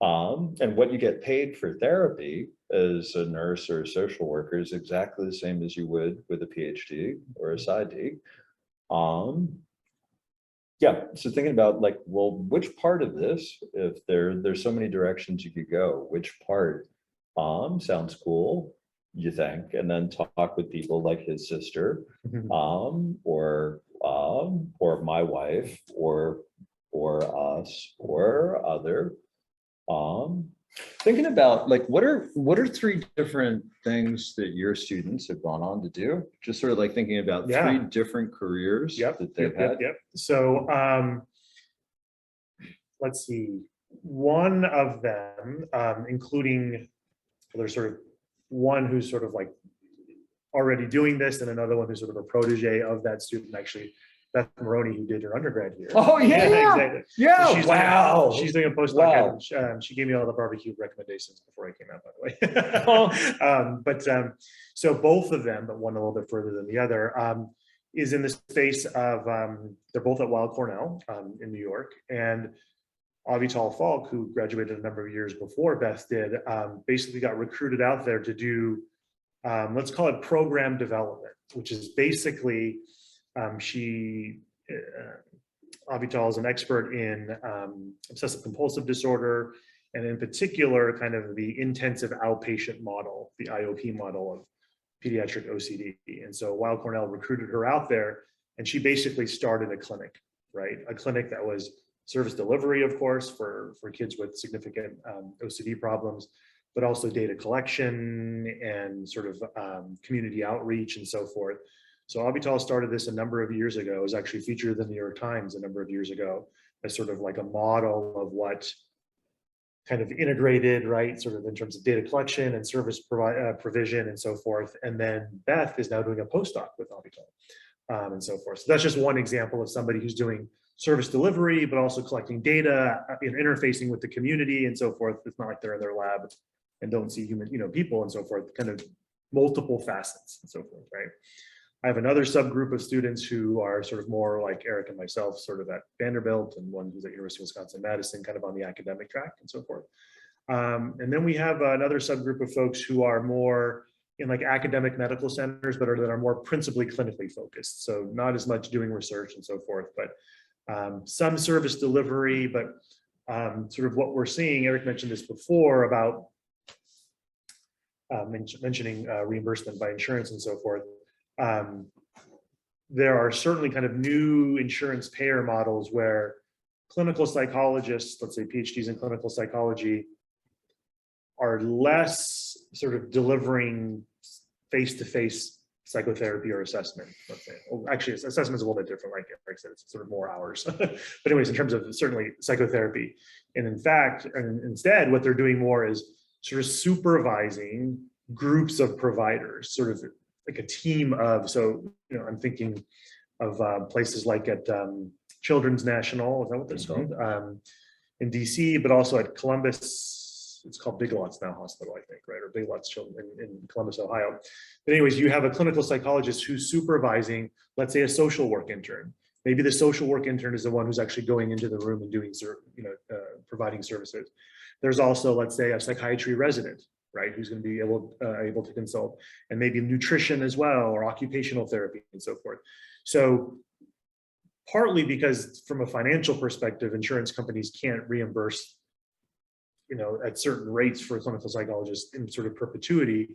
And what you get paid for therapy as a nurse or a social worker is exactly the same as you would with a PhD or a PsyD. Yeah, so thinking about like, well, which part of this, if there's so many directions you could go, which part sounds cool, you think, and then talk with people like his sister, or my wife, or us, or other. Thinking about like, what are 3 different things that your students have gone on to do? Just sort of like thinking about 3 different careers that they've had. So let's see. One of them, including, there's sort of one who's sort of like already doing this, and another one who's sort of a protege of that student, actually. Beth Maroney, who did her undergrad here. Oh yeah, exactly. Yeah, So she's she's doing a postdoc. And she gave me all the barbecue recommendations before I came out, by the way. So both of them, but one a little bit further than the other, is in the space of, they're both at Weill Cornell in New York. And Avital Falk, who graduated a number of years before Beth did, basically got recruited out there to do, let's call it program development, which is basically, Avital is an expert in obsessive compulsive disorder, and in particular, kind of the intensive outpatient model, the IOP model of pediatric OCD. And so Weill Cornell recruited her out there, and she basically started a clinic, right? A clinic that was service delivery, of course, for kids with significant OCD problems, but also data collection and sort of community outreach and so forth. So Avital started this a number of years ago. It was actually featured in the New York Times a number of years ago as sort of like a model of what kind of integrated, right, sort of in terms of data collection and service provision and so forth. And then Beth is now doing a postdoc with Avital and so forth. So that's just one example of somebody who's doing service delivery, but also collecting data, interfacing with the community and so forth. It's not like they're in their lab and don't see human, people and so forth, kind of multiple facets and so forth, right? I have another subgroup of students who are sort of more like Eric and myself, sort of at Vanderbilt, and one who's at University of Wisconsin-Madison, kind of on the academic track and so forth. And then we have another subgroup of folks who are more in like academic medical centers, but that are more principally clinically focused. So not as much doing research and so forth, but some service delivery, but sort of what we're seeing, Eric mentioned this before about mentioning reimbursement by insurance and so forth. There are certainly kind of new insurance payer models where clinical psychologists, let's say PhDs in clinical psychology, are less sort of delivering face-to-face psychotherapy or assessment, let's say. Well, actually, assessment is a little bit different, like Eric said, it's sort of more hours. But anyways, in terms of certainly psychotherapy. And in fact, and instead, what they're doing more is sort of supervising groups of providers, sort of like a team of, so, you know, I'm thinking of places like at Children's National, is that what that's called? In DC, but also at Columbus, it's called Big Lots now Hospital, I think, right? Or Big Lots Children in Columbus, Ohio. But anyways, you have a clinical psychologist who's supervising, let's say, a social work intern. Maybe the social work intern is the one who's actually going into the room and doing, you know, providing services. There's also, let's say, a psychiatry resident, right, who's going to be able to consult, and maybe nutrition as well, or occupational therapy and so forth. So partly because from a financial perspective, insurance companies can't reimburse, you know, at certain rates for clinical psychologists in sort of perpetuity.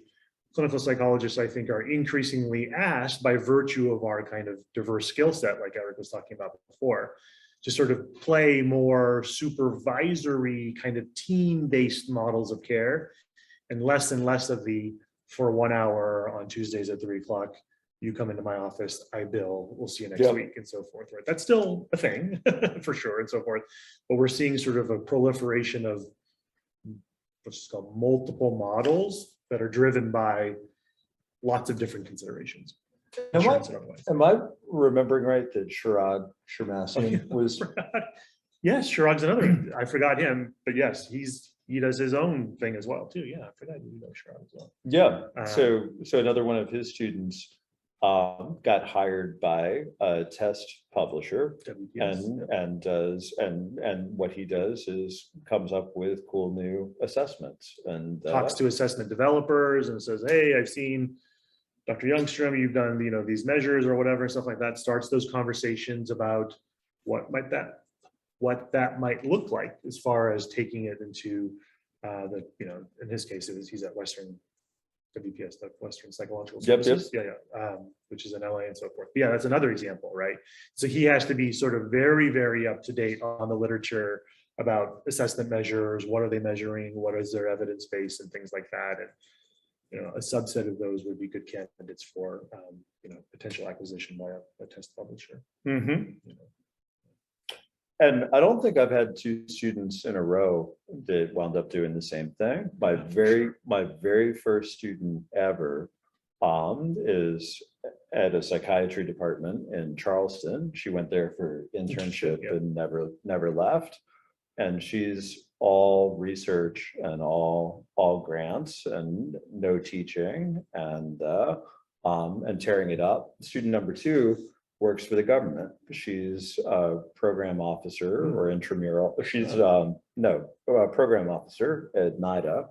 Clinical psychologists, I think, are increasingly asked by virtue of our kind of diverse skill set, like Eric was talking about before, to sort of play more supervisory kind of team-based models of care, and less of the, for 1 hour on Tuesdays at 3 o'clock, you come into my office, I bill, we'll see you next week, and so forth, right? That's still a thing for sure, and so forth. But we're seeing sort of a proliferation of what's called multiple models that are driven by lots of different considerations. Am I remembering right that Chirag Sharmassian was? Yes, Chirag's another. I forgot him, but yes, he does his own thing as well too. Yeah, I forgot you know Chirag as well. Yeah. So another one of his students got hired by a test publisher, WPS, and what he does is comes up with cool new assessments and talks to assessment developers and says, hey, I've seen Dr. Youngstrom, you've done, you know, these measures or whatever, stuff like that. Starts those conversations about what that might look like as far as taking it into the, you know, in his case, he's at Western WPS, the Western Psychological Services, which is in LA and so forth. But yeah, that's another example, right? So he has to be sort of very, very up to date on the literature about assessment measures. What are they measuring? What is their evidence base and things like that? And you know, a subset of those would be good candidates for you know, potential acquisition by a test publisher. You know. And I don't think I've had two students in a row that wound up doing the same thing. My very first student ever is at a psychiatry department in Charleston. She went there for internship and never left. And she's all research and all grants and no teaching and tearing it up. Student number two works for the government. She's a program officer or intramural. She's program officer at NIDA.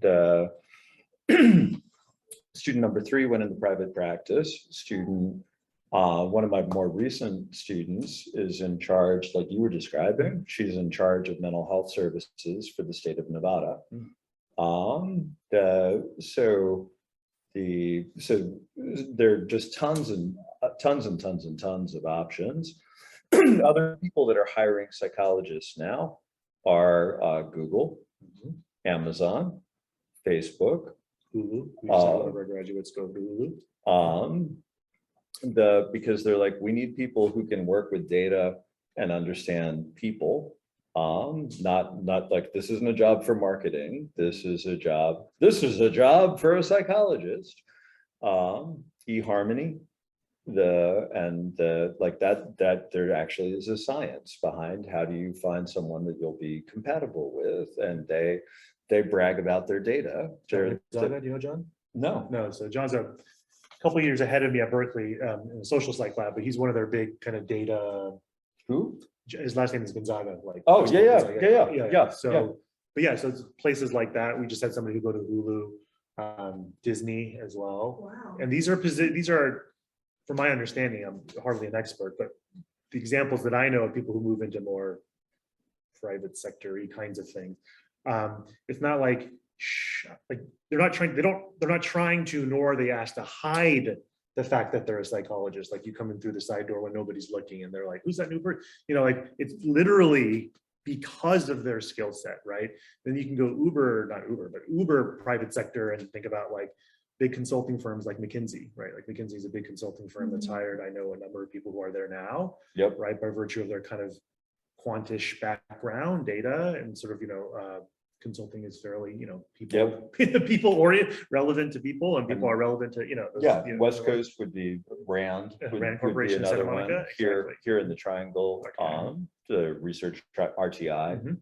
The student number three went into private practice. Student, one of my more recent students is in charge, like you were describing. She's in charge of mental health services for the state of Nevada. So there are just tons of options. Other people that are hiring psychologists now are Google, Amazon, Facebook, Hulu. All of our graduates go to Hulu. Because they're like, we need people who can work with data and understand people. Not like, this isn't a job for marketing. This is a job for a psychologist. eHarmony, like that there actually is a science behind how do you find someone that you'll be compatible with, and they brag about their data. Do you know John? No. So John's a couple of years ahead of me at Berkeley in the social psych lab, but he's one of their big kind of data. Who? His last name is Gonzaga. Like, yeah. So it's places like that. We just had somebody who go to Hulu, Disney as well. Wow. And these are, from my understanding, I'm hardly an expert, but the examples that I know of people who move into more private sector-y kinds of things. It's not like they're not trying to, nor are they asked to hide the fact that they're a psychologist. Like, you come in through the side door when nobody's looking and they're like, who's that new person? You know, like, it's literally because of their skill set, right? Then you can go Uber private sector and think about like, big consulting firms like McKinsey, right? Like McKinsey is a big consulting firm that's hired. I know a number of people who are there now, Yep. right? By virtue of their kind of quantish background, data, and sort of, consulting is fairly, people oriented, relevant to people, and people are relevant to, Yeah, West the- Coast would be Rand. Would Rand be Corporation, Santa another one Monica, here, exactly. here in the Triangle, Okay. the research RTI, Mhm.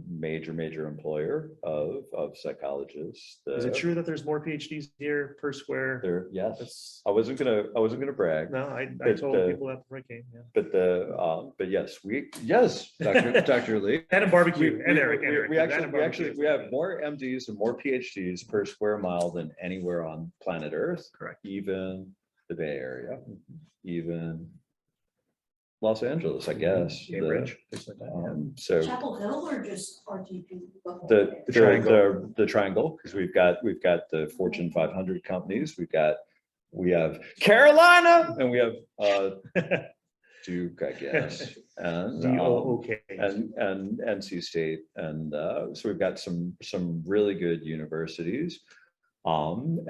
major employer of psychologists. Is it true that there's more PhDs here per square? There, yes. That's, I wasn't gonna brag. no, I But, told people that before I came, yeah. But yes, Dr. Lee. And a barbecue, and Eric, We that actually, and we barbecue. have more MDs and more PhDs per square mile than anywhere on planet Earth. Correct. Even the Bay Area, even Los Angeles, I guess. Cambridge, things like that, yeah. So Chapel Hill or just RTP? the triangle. the triangle, because we've got the Fortune 500 companies, we have Carolina, and we have Duke, I guess, and DOOK. and NC State, and so we've got some really good universities. And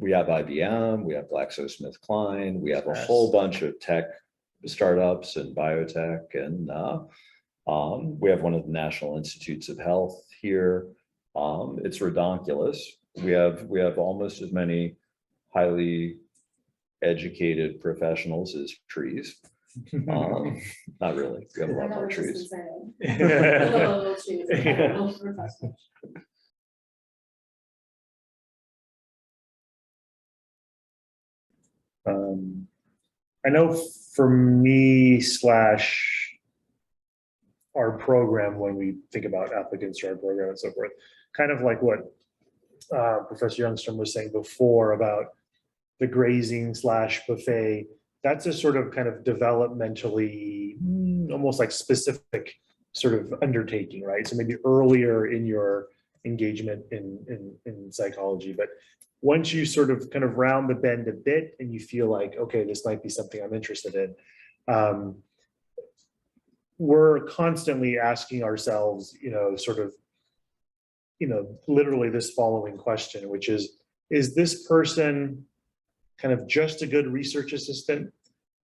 we have IBM, we have GlaxoSmithKline, we have a whole bunch of tech startups and biotech, and we have one of the National Institutes of Health here. It's redonkulous. We have almost as many highly educated professionals as trees. Not really. We have a lot more trees. I know for me / our program, when we think about applicants to our program and so forth, kind of like what Professor Youngstrom was saying before about the grazing / buffet, that's a sort of kind of developmentally, almost like specific sort of undertaking, right? So maybe earlier in your engagement in psychology, but once you sort of kind of round the bend a bit and you feel like, okay, this might be something I'm interested in, we're constantly asking ourselves, literally this following question, which is this person kind of just a good research assistant,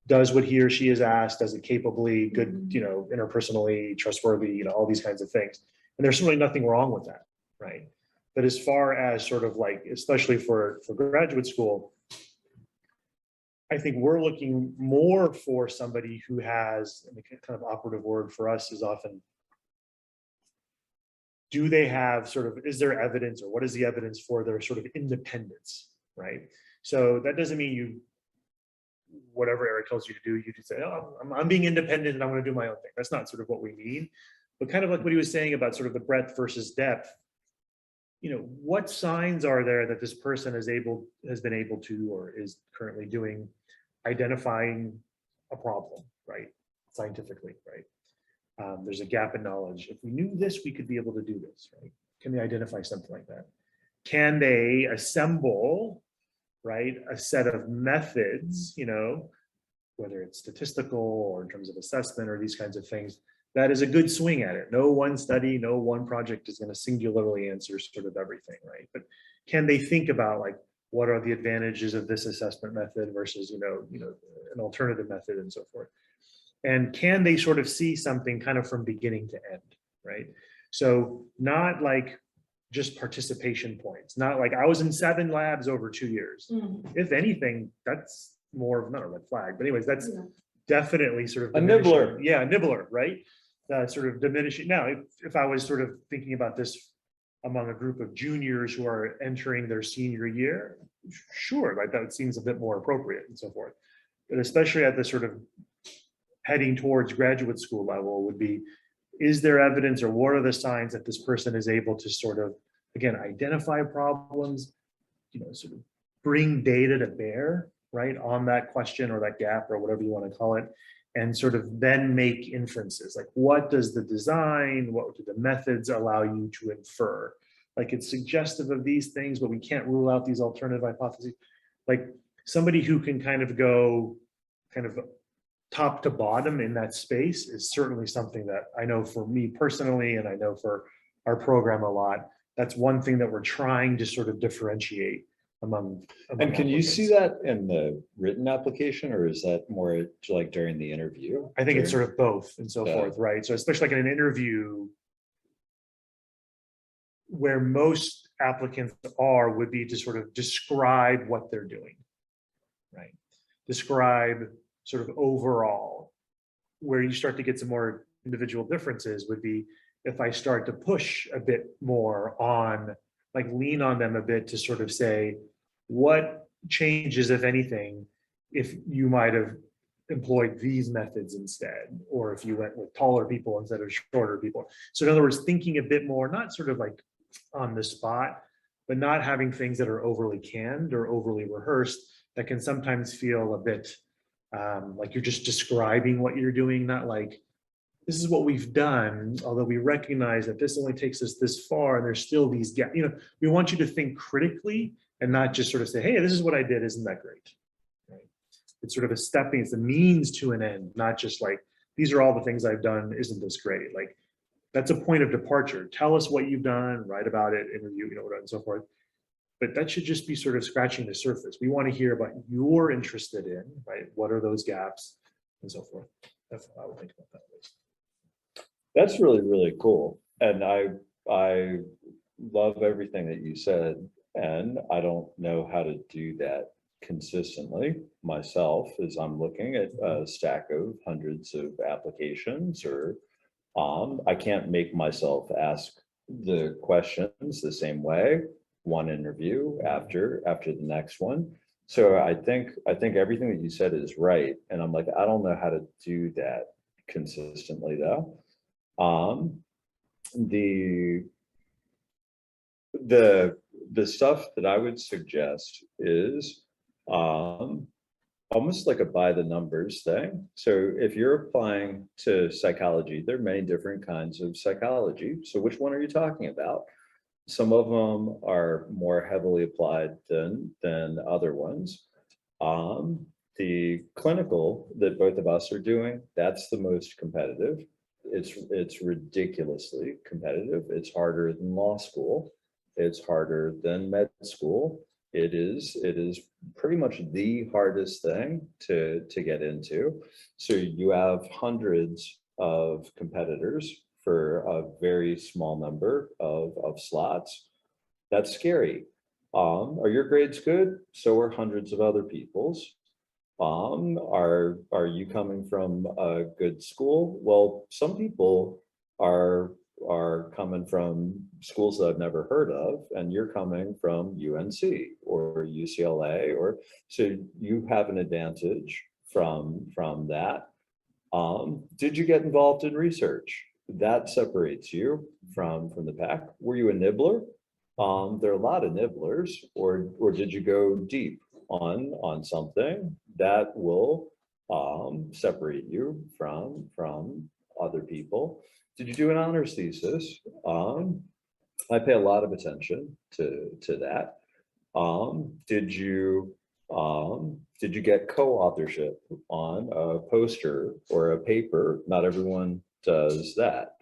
does what he or she is asked, does it capably, good, interpersonally, trustworthy, all these kinds of things. And there's certainly nothing wrong with that, right? But as far as sort of like, especially for graduate school, I think we're looking more for somebody who has, and the kind of operative word for us is often, do they have sort of, is there evidence, or what is the evidence for their sort of independence, right? So that doesn't mean whatever Eric tells you to do, you just say, oh, I'm being independent and I'm going to do my own thing. That's not sort of what we mean. But kind of like what he was saying about sort of the breadth versus depth, what signs are there that this person has been able to, or is currently doing, identifying a problem, right? Scientifically, right? There's a gap in knowledge. If we knew this, we could be able to do this, right? Can they identify something like that? Can they assemble, right, a set of methods, whether it's statistical or in terms of assessment or these kinds of things, that is a good swing at it. No one study, no one project is going to singularly answer sort of everything, right? But can they think about, like, what are the advantages of this assessment method versus, an alternative method and so forth? And can they sort of see something kind of from beginning to end, right? So not like just participation points, not like I was in 7 labs over 2 years. If anything, that's more of, not a red flag, but anyways, that's definitely sort of a nibbler. Yeah, a nibbler, right? Sort of diminishing. Now, if I was sort of thinking about this among a group of juniors who are entering their senior year, sure, like that seems a bit more appropriate and so forth. But especially at the sort of heading towards graduate school level would be, is there evidence, or what are the signs that this person is able to sort of, again, identify problems, sort of bring data to bear, right, on that question or that gap or whatever you want to call it, and sort of then make inferences. Like, what does the design, what do the methods allow you to infer? Like, it's suggestive of these things, but we can't rule out these alternative hypotheses. Like, somebody who can kind of go kind of top to bottom in that space is certainly something that I know for me personally, and I know for our program a lot, that's one thing that we're trying to sort of differentiate among And can you see applicants. that in the written application, or is that more like during the interview? I think it's During- sort of both and so Yeah. forth, right? So especially like in an interview, where most applicants are would be to sort of describe what they're doing, right? Describe sort of overall. Where you start to get some more individual differences would be if I start to push a bit more on, like lean on them a bit to sort of say, what changes, if anything, if you might have employed these methods instead, or if you went with taller people instead of shorter people. So in other words, thinking a bit more, not sort of like on the spot, but not having things that are overly canned or overly rehearsed that can sometimes feel a bit like you're just describing what you're doing, not like, this is what we've done, although we recognize that this only takes us this far and there's still these gaps. You know, we want you to think critically and not just sort of say, hey, this is what I did, isn't that great? Right? It's sort of a stepping, it's a means to an end, not just like, these are all the things I've done, isn't this great? Like, that's a point of departure. Tell us what you've done, write about it, interview, you know, and so forth. But that should just be sort of scratching the surface. We want to hear about you're interested in, right? What are those gaps and so forth. That's how I would think about that. That's really, really cool. And I love everything that you said. And I don't know how to do that consistently myself as I'm looking at a stack of hundreds of applications, or I can't make myself ask the questions the same way, one interview after the next one. So I think everything that you said is right. And I'm like, I don't know how to do that consistently though. The stuff that I would suggest is almost like a by the numbers thing. So if you're applying to psychology, there are many different kinds of psychology. So which one are you talking about? Some of them are more heavily applied than other ones. The clinical that both of us are doing, that's the most competitive. It's ridiculously competitive. It's harder than law school. It's harder than med school. It is pretty much the hardest thing to get into. So you have hundreds of competitors for a very small number of slots. That's scary. Are your grades good? So are hundreds of other people's. Are you coming from a good school? Well, some people are coming from schools that I've never heard of, and you're coming from UNC or UCLA, or so you have an advantage from that. Did you get involved in research? That separates you from the pack. Were you a nibbler? There are a lot of nibblers, or did you go deep on something that will separate you from other people? Did you do an honors thesis? I pay a lot of attention to that. Did you get co-authorship on a poster or a paper? Not everyone does that.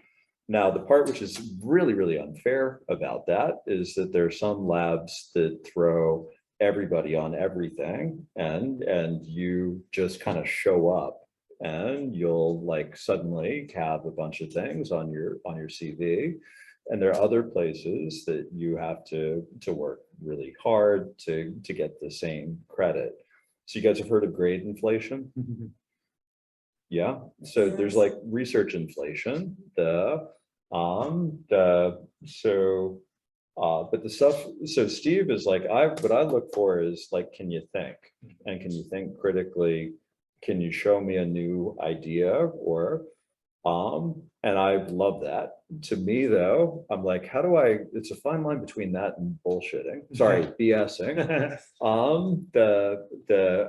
Now, the part which is really, really unfair about that is that there are some labs that throw everybody on everything, and you just kind of show up and you'll like suddenly have a bunch of things on your CV. And there are other places that you have to work really hard to get the same credit. So you guys have heard of grade inflation? Yeah. So there's like research inflation, but the stuff, so Steve is like, what I look for is like, can you think? And can you think critically? Can you show me a new idea? Or, and I love that. To me though, I'm like, how do it's a fine line between that and bullshitting. Sorry, BSing.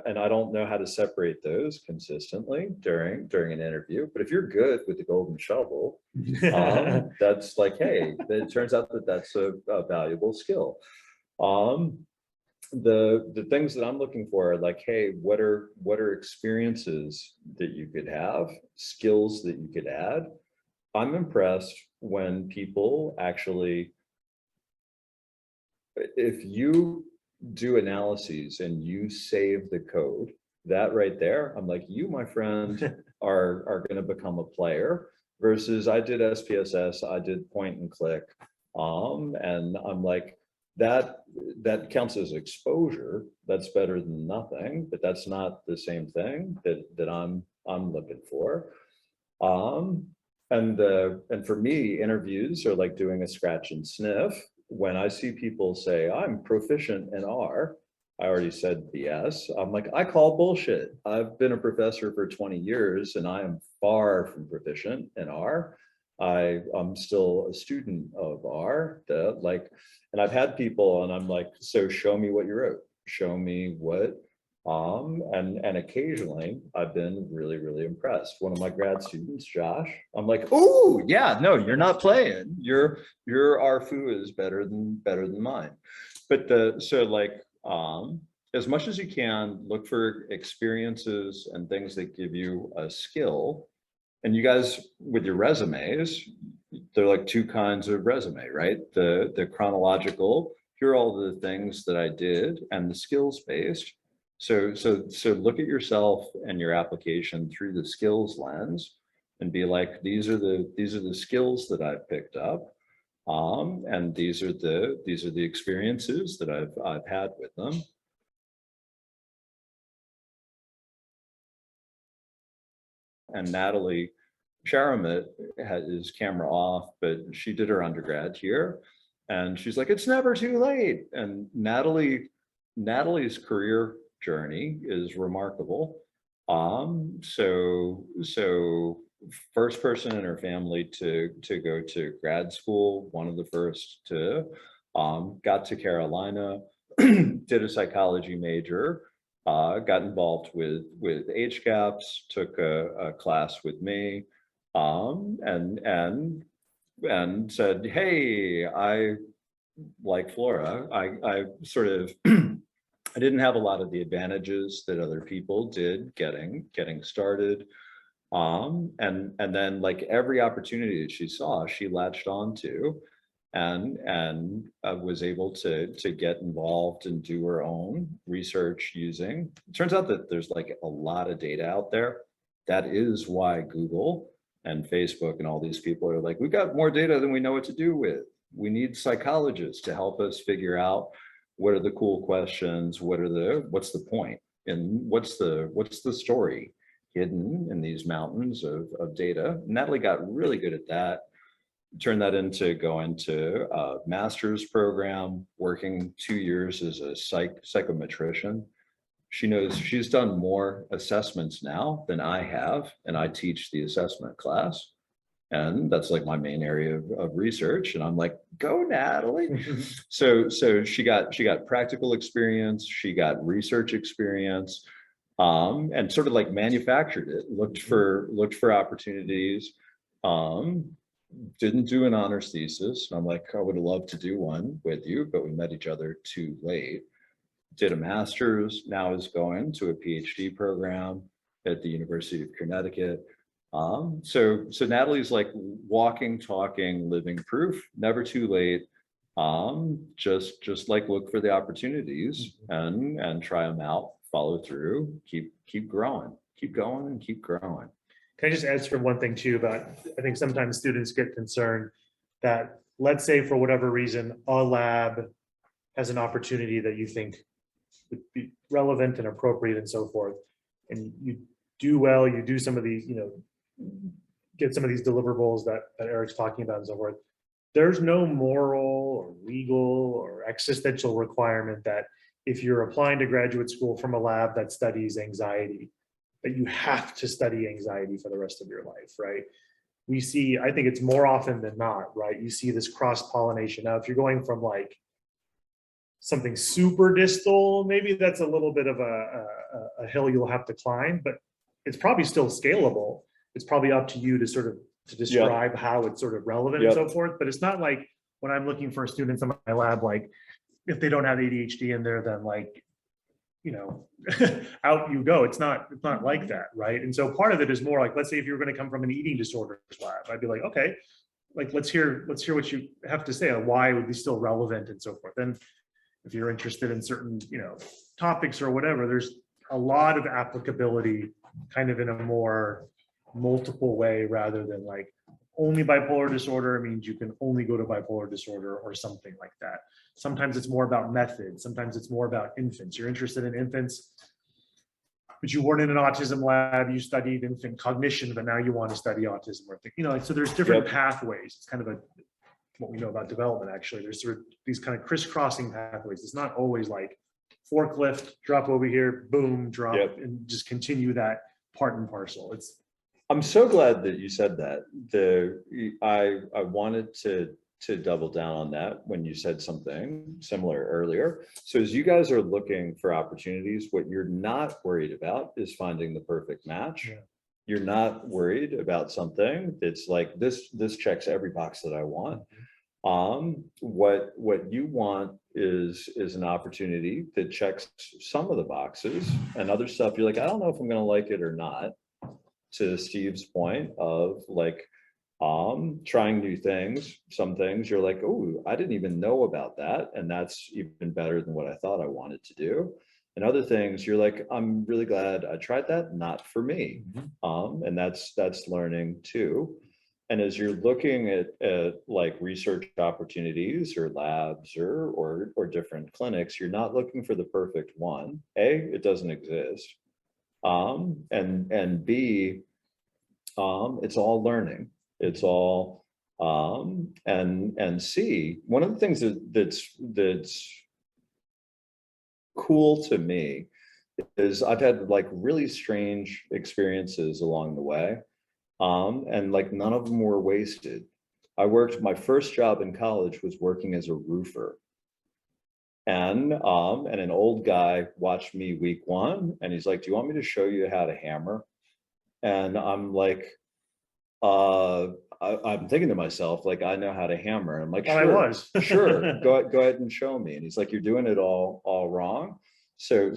And I don't know how to separate those consistently during an interview, but if you're good with the golden shovel, that's like, hey, it turns out that that's a valuable skill. The things that I'm looking for are like, hey, what are experiences that you could have, skills that you could add? I'm impressed when people actually, if you do analyses and you save the code, that right there, I'm like, you, my friend, are going to become a player. Versus I did SPSS, I did point and click, and I'm like, that counts as exposure. That's better than nothing, but that's not the same thing that I'm looking for. And for me, interviews are like doing a scratch and sniff. When I see people say I'm proficient in R, I already said yes. I'm like, I call bullshit. I've been a professor for 20 years and I am far from proficient in R. I'm still a student of R. And I've had people and I'm like, so show me what you wrote. Show me what. And occasionally I've been really, really impressed. One of my grad students, Josh, I'm like, oh yeah, no, you're not playing. Your RFU is better than mine. But as much as you can, look for experiences and things that give you a skill. And you guys, with your resumes, they're like two kinds of resume, right? The chronological, here are all the things that I did, and the skills based. So look at yourself and your application through the skills lens and be like, these are the skills that I've picked up. And these are the experiences that I've had with them. And Natalie Sharamit had his camera off, but she did her undergrad here. And she's like, it's never too late. And Natalie's career journey is remarkable. So first person in her family to go to grad school, one of the first to, got to Carolina, did a psychology major, got involved with HGAPS, took a class with me, and said, hey, I like Flora. I sort of I didn't have a lot of the advantages that other people did getting started. And then like every opportunity that she saw, she latched onto and was able to get involved and do her own research using. It turns out that there's like a lot of data out there. That is why Google and Facebook and all these people are like, we've got more data than we know what to do with. We need psychologists to help us figure out what are the cool questions, what's the point, and what's the story hidden in these mountains of data. Natalie got really good at that. Turned that into going to a master's program, working 2 years as a psychometrician. She's done more assessments now than I have, and I teach the assessment class. And that's like my main area of research. And I'm like, go Natalie. So she got practical experience, she got research experience, and sort of like manufactured it, looked for opportunities, didn't do an honors thesis. I'm like, I would love to do one with you, but we met each other too late. Did a master's, now is going to a PhD program at the University of Connecticut. So Natalie's like walking, talking, living proof, never too late. Just like look for the opportunities and try them out, follow through, keep growing, keep going and keep growing. Can I just add for one thing too about, I think sometimes students get concerned that, let's say for whatever reason, a lab has an opportunity that you think would be relevant and appropriate and so forth. And you do well, you do some of these, get some of these deliverables that Eric's talking about and so forth. There's no moral or legal or existential requirement that if you're applying to graduate school from a lab that studies anxiety, that you have to study anxiety for the rest of your life, right? We see, I think it's more often than not, right? You see this cross-pollination. Now, if you're going from like something super distal, maybe that's a little bit of a hill you'll have to climb, but it's probably still scalable. It's probably up to you to sort of to describe how it's sort of relevant and so forth. But it's not like when I'm looking for students in my lab, like if they don't have ADHD in there, then like, out you go. It's not like that, right? And so part of it is more like, let's say if you're going to come from an eating disorders lab, I'd be like, okay, like let's hear what you have to say on why it would be still relevant and so forth. And if you're interested in certain, topics or whatever, there's a lot of applicability kind of in a more multiple way rather than like only bipolar disorder means you can only go to bipolar disorder or something like that. Sometimes it's more about method. Sometimes it's more about infants. You're interested in infants, but you weren't in an autism lab. You studied infant cognition, but now you want to study autism or so there's different pathways. It's kind of what we know about development, actually. There's sort of these kind of crisscrossing pathways. It's not always like forklift, drop over here, boom, drop, and just continue that part and parcel. I'm so glad that you said that. I wanted to double down on that when you said something similar earlier. So as you guys are looking for opportunities, what you're not worried about is finding the perfect match. Yeah. You're not worried about something that's like this checks every box that I want. What you want is an opportunity that checks some of the boxes, and other stuff you're like, I don't know if I'm going to like it or not. To Steve's point of like trying new things, some things you're like, oh, I didn't even know about that, and that's even better than what I thought I wanted to do. And other things you're like, I'm really glad I tried that, not for me. And that's learning too. And as you're looking at like research opportunities or labs or different clinics, you're not looking for the perfect one. A, it doesn't exist. And B, it's all learning. It's all and C, one of the things that's cool to me is I've had like really strange experiences along the way. And like none of them were wasted. My first job in college was working as a roofer. And an old guy watched me week one and he's like, do you want me to show you how to hammer? And I'm like, I'm thinking to myself, like, I know how to hammer. I'm like, sure, sure, go ahead and show me. And he's like, you're doing it all wrong. So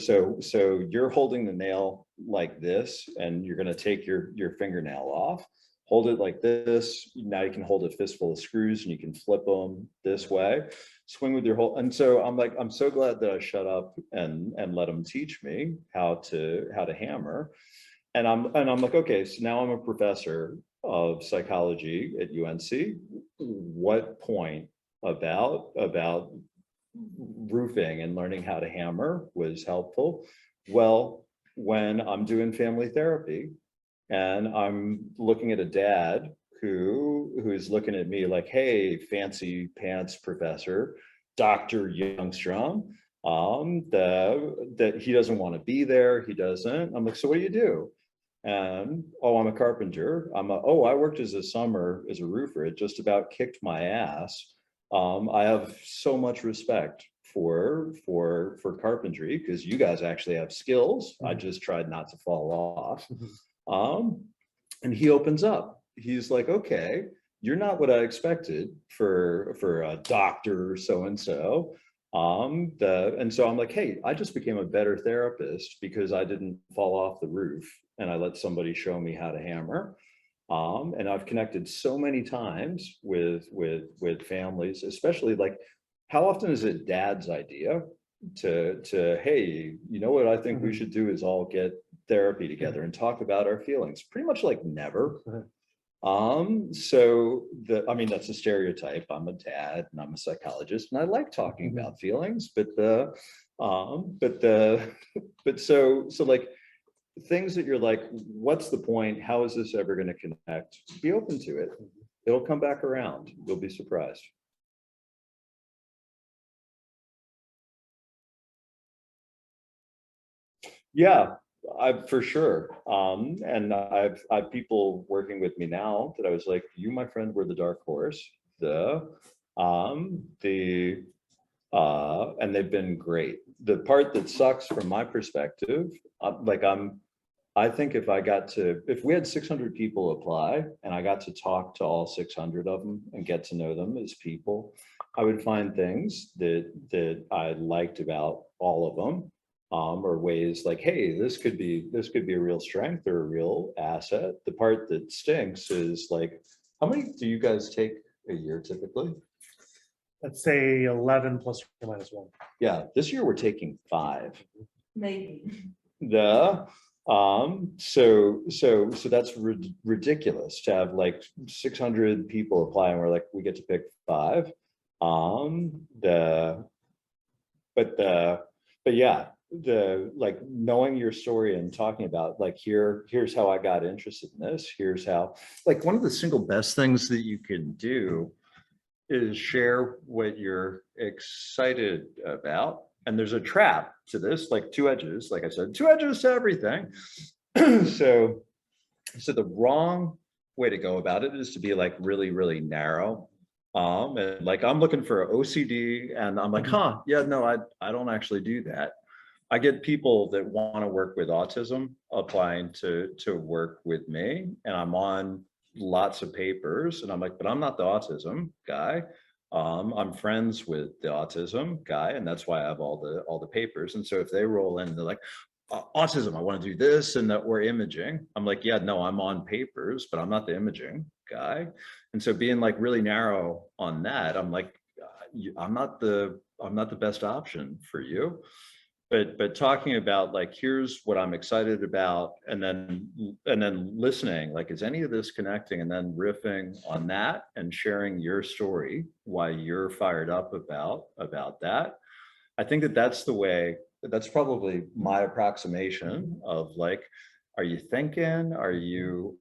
you're holding the nail like this, and you're going to take your fingernail off. Hold it like this. Now you can hold a fistful of screws, and you can flip them this way. Swing with your whole. And so I'm like, I'm so glad that I shut up and let him teach me how to hammer. And I'm like, okay, so now I'm a professor of psychology at UNC. What point about roofing and learning how to hammer was helpful? Well, when I'm doing family therapy and I'm looking at a dad who's looking at me like, hey, fancy pants professor, Dr. Youngstrom, that he doesn't want to be there. He doesn't. I'm like, so what do you do? And I'm a carpenter. I worked as a roofer. It just about kicked my ass. I have so much respect for carpentry because you guys actually have skills. I just tried not to fall off. And he opens up. He's like, okay, you're not what I expected for a doctor so-and-so. And so I'm like, hey, I just became a better therapist because I didn't fall off the roof and I let somebody show me how to hammer. And I've connected so many times with families, especially like, how often is it dad's idea to hey, you know what I think we should do is all get therapy together and talk about our feelings? Pretty much like never. So that's a stereotype. I'm a dad and I'm a psychologist and I like talking about feelings, but so like things that you're like, what's the point? How is this ever going to connect? Be open to it. It'll come back around. You'll be surprised. Yeah, for sure. And I've people working with me now that I was like, you, my friend, were the dark horse. And they've been great. The part that sucks from my perspective, I think if we had 600 people apply and I got to talk to all 600 of them and get to know them as people, I would find things that I liked about all of them. Or ways like, hey, this could be a real strength or a real asset. The part that stinks is like, how many do you guys take a year typically? let's say 11 plus or minus 1. Yeah, this year we're taking 5. Maybe. So that's ridiculous to have like 600 people apply and we're like, we get to pick 5. But yeah, the like knowing your story and talking about like, here's how I got interested in this. Here's how, like one of the single best things that you can do is share what you're excited about. And there's a trap to this, like 2 edges, like I said, 2 edges to everything. So the wrong way to go about it is to be like really, really narrow. And like, I'm looking for OCD and I'm like, yeah, no, I don't actually do that. I get people that want to work with autism applying to work with me, and I'm on lots of papers and I'm like, but I'm not the autism guy. I'm friends with the autism guy, and that's why I have all the papers. And so if they roll in, they're like, autism, I want to do this, and that we're imaging. I'm like, yeah, no, I'm on papers, but I'm not the imaging guy. And so being like really narrow on that, I'm like, I'm not the best option for you. But talking about like, here's what I'm excited about, and then listening, like, is any of this connecting, and then riffing on that and sharing your story, why you're fired up about that. I think that's the way, that's probably my approximation of like, are you thinking, are you,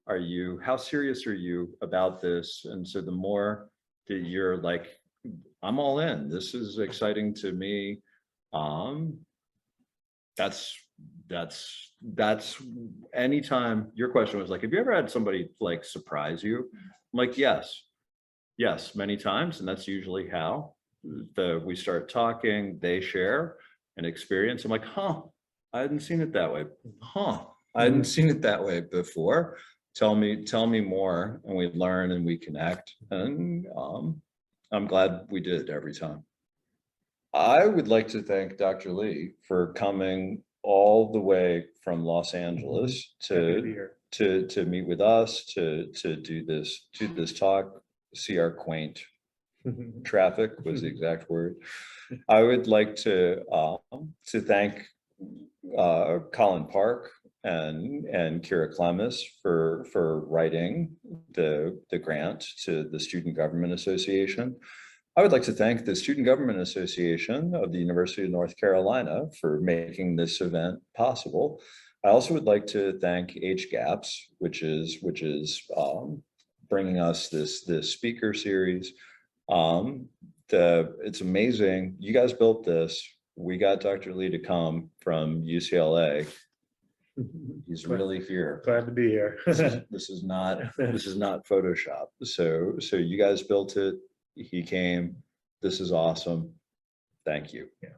how serious are you about this? And so the more that you're like, I'm all in, this is exciting to me. That's anytime. Your question was like, have you ever had somebody like surprise you? I'm like, yes, many times. And that's usually how we start talking, they share an experience. I'm like, I hadn't seen it that way. I hadn't seen it that way before. Tell me more, and we learn and we connect. And I'm glad we did every time. I would like to thank Dr. Lee for coming all the way from Los Angeles to meet with us, to do this talk, see our quaint traffic was the exact word. I would like to thank Colin Park and Kira Clemis for writing the grant to the Student Government Association. I would like to thank the Student Government Association of the University of North Carolina for making this event possible. I also would like to thank HGAPS, which is bringing us this speaker series. It's amazing. You guys built this. We got Dr. Lee to come from UCLA. He's really here. Glad to be here. This is not Photoshop. So you guys built it. He came. This is awesome. Thank you. Yeah.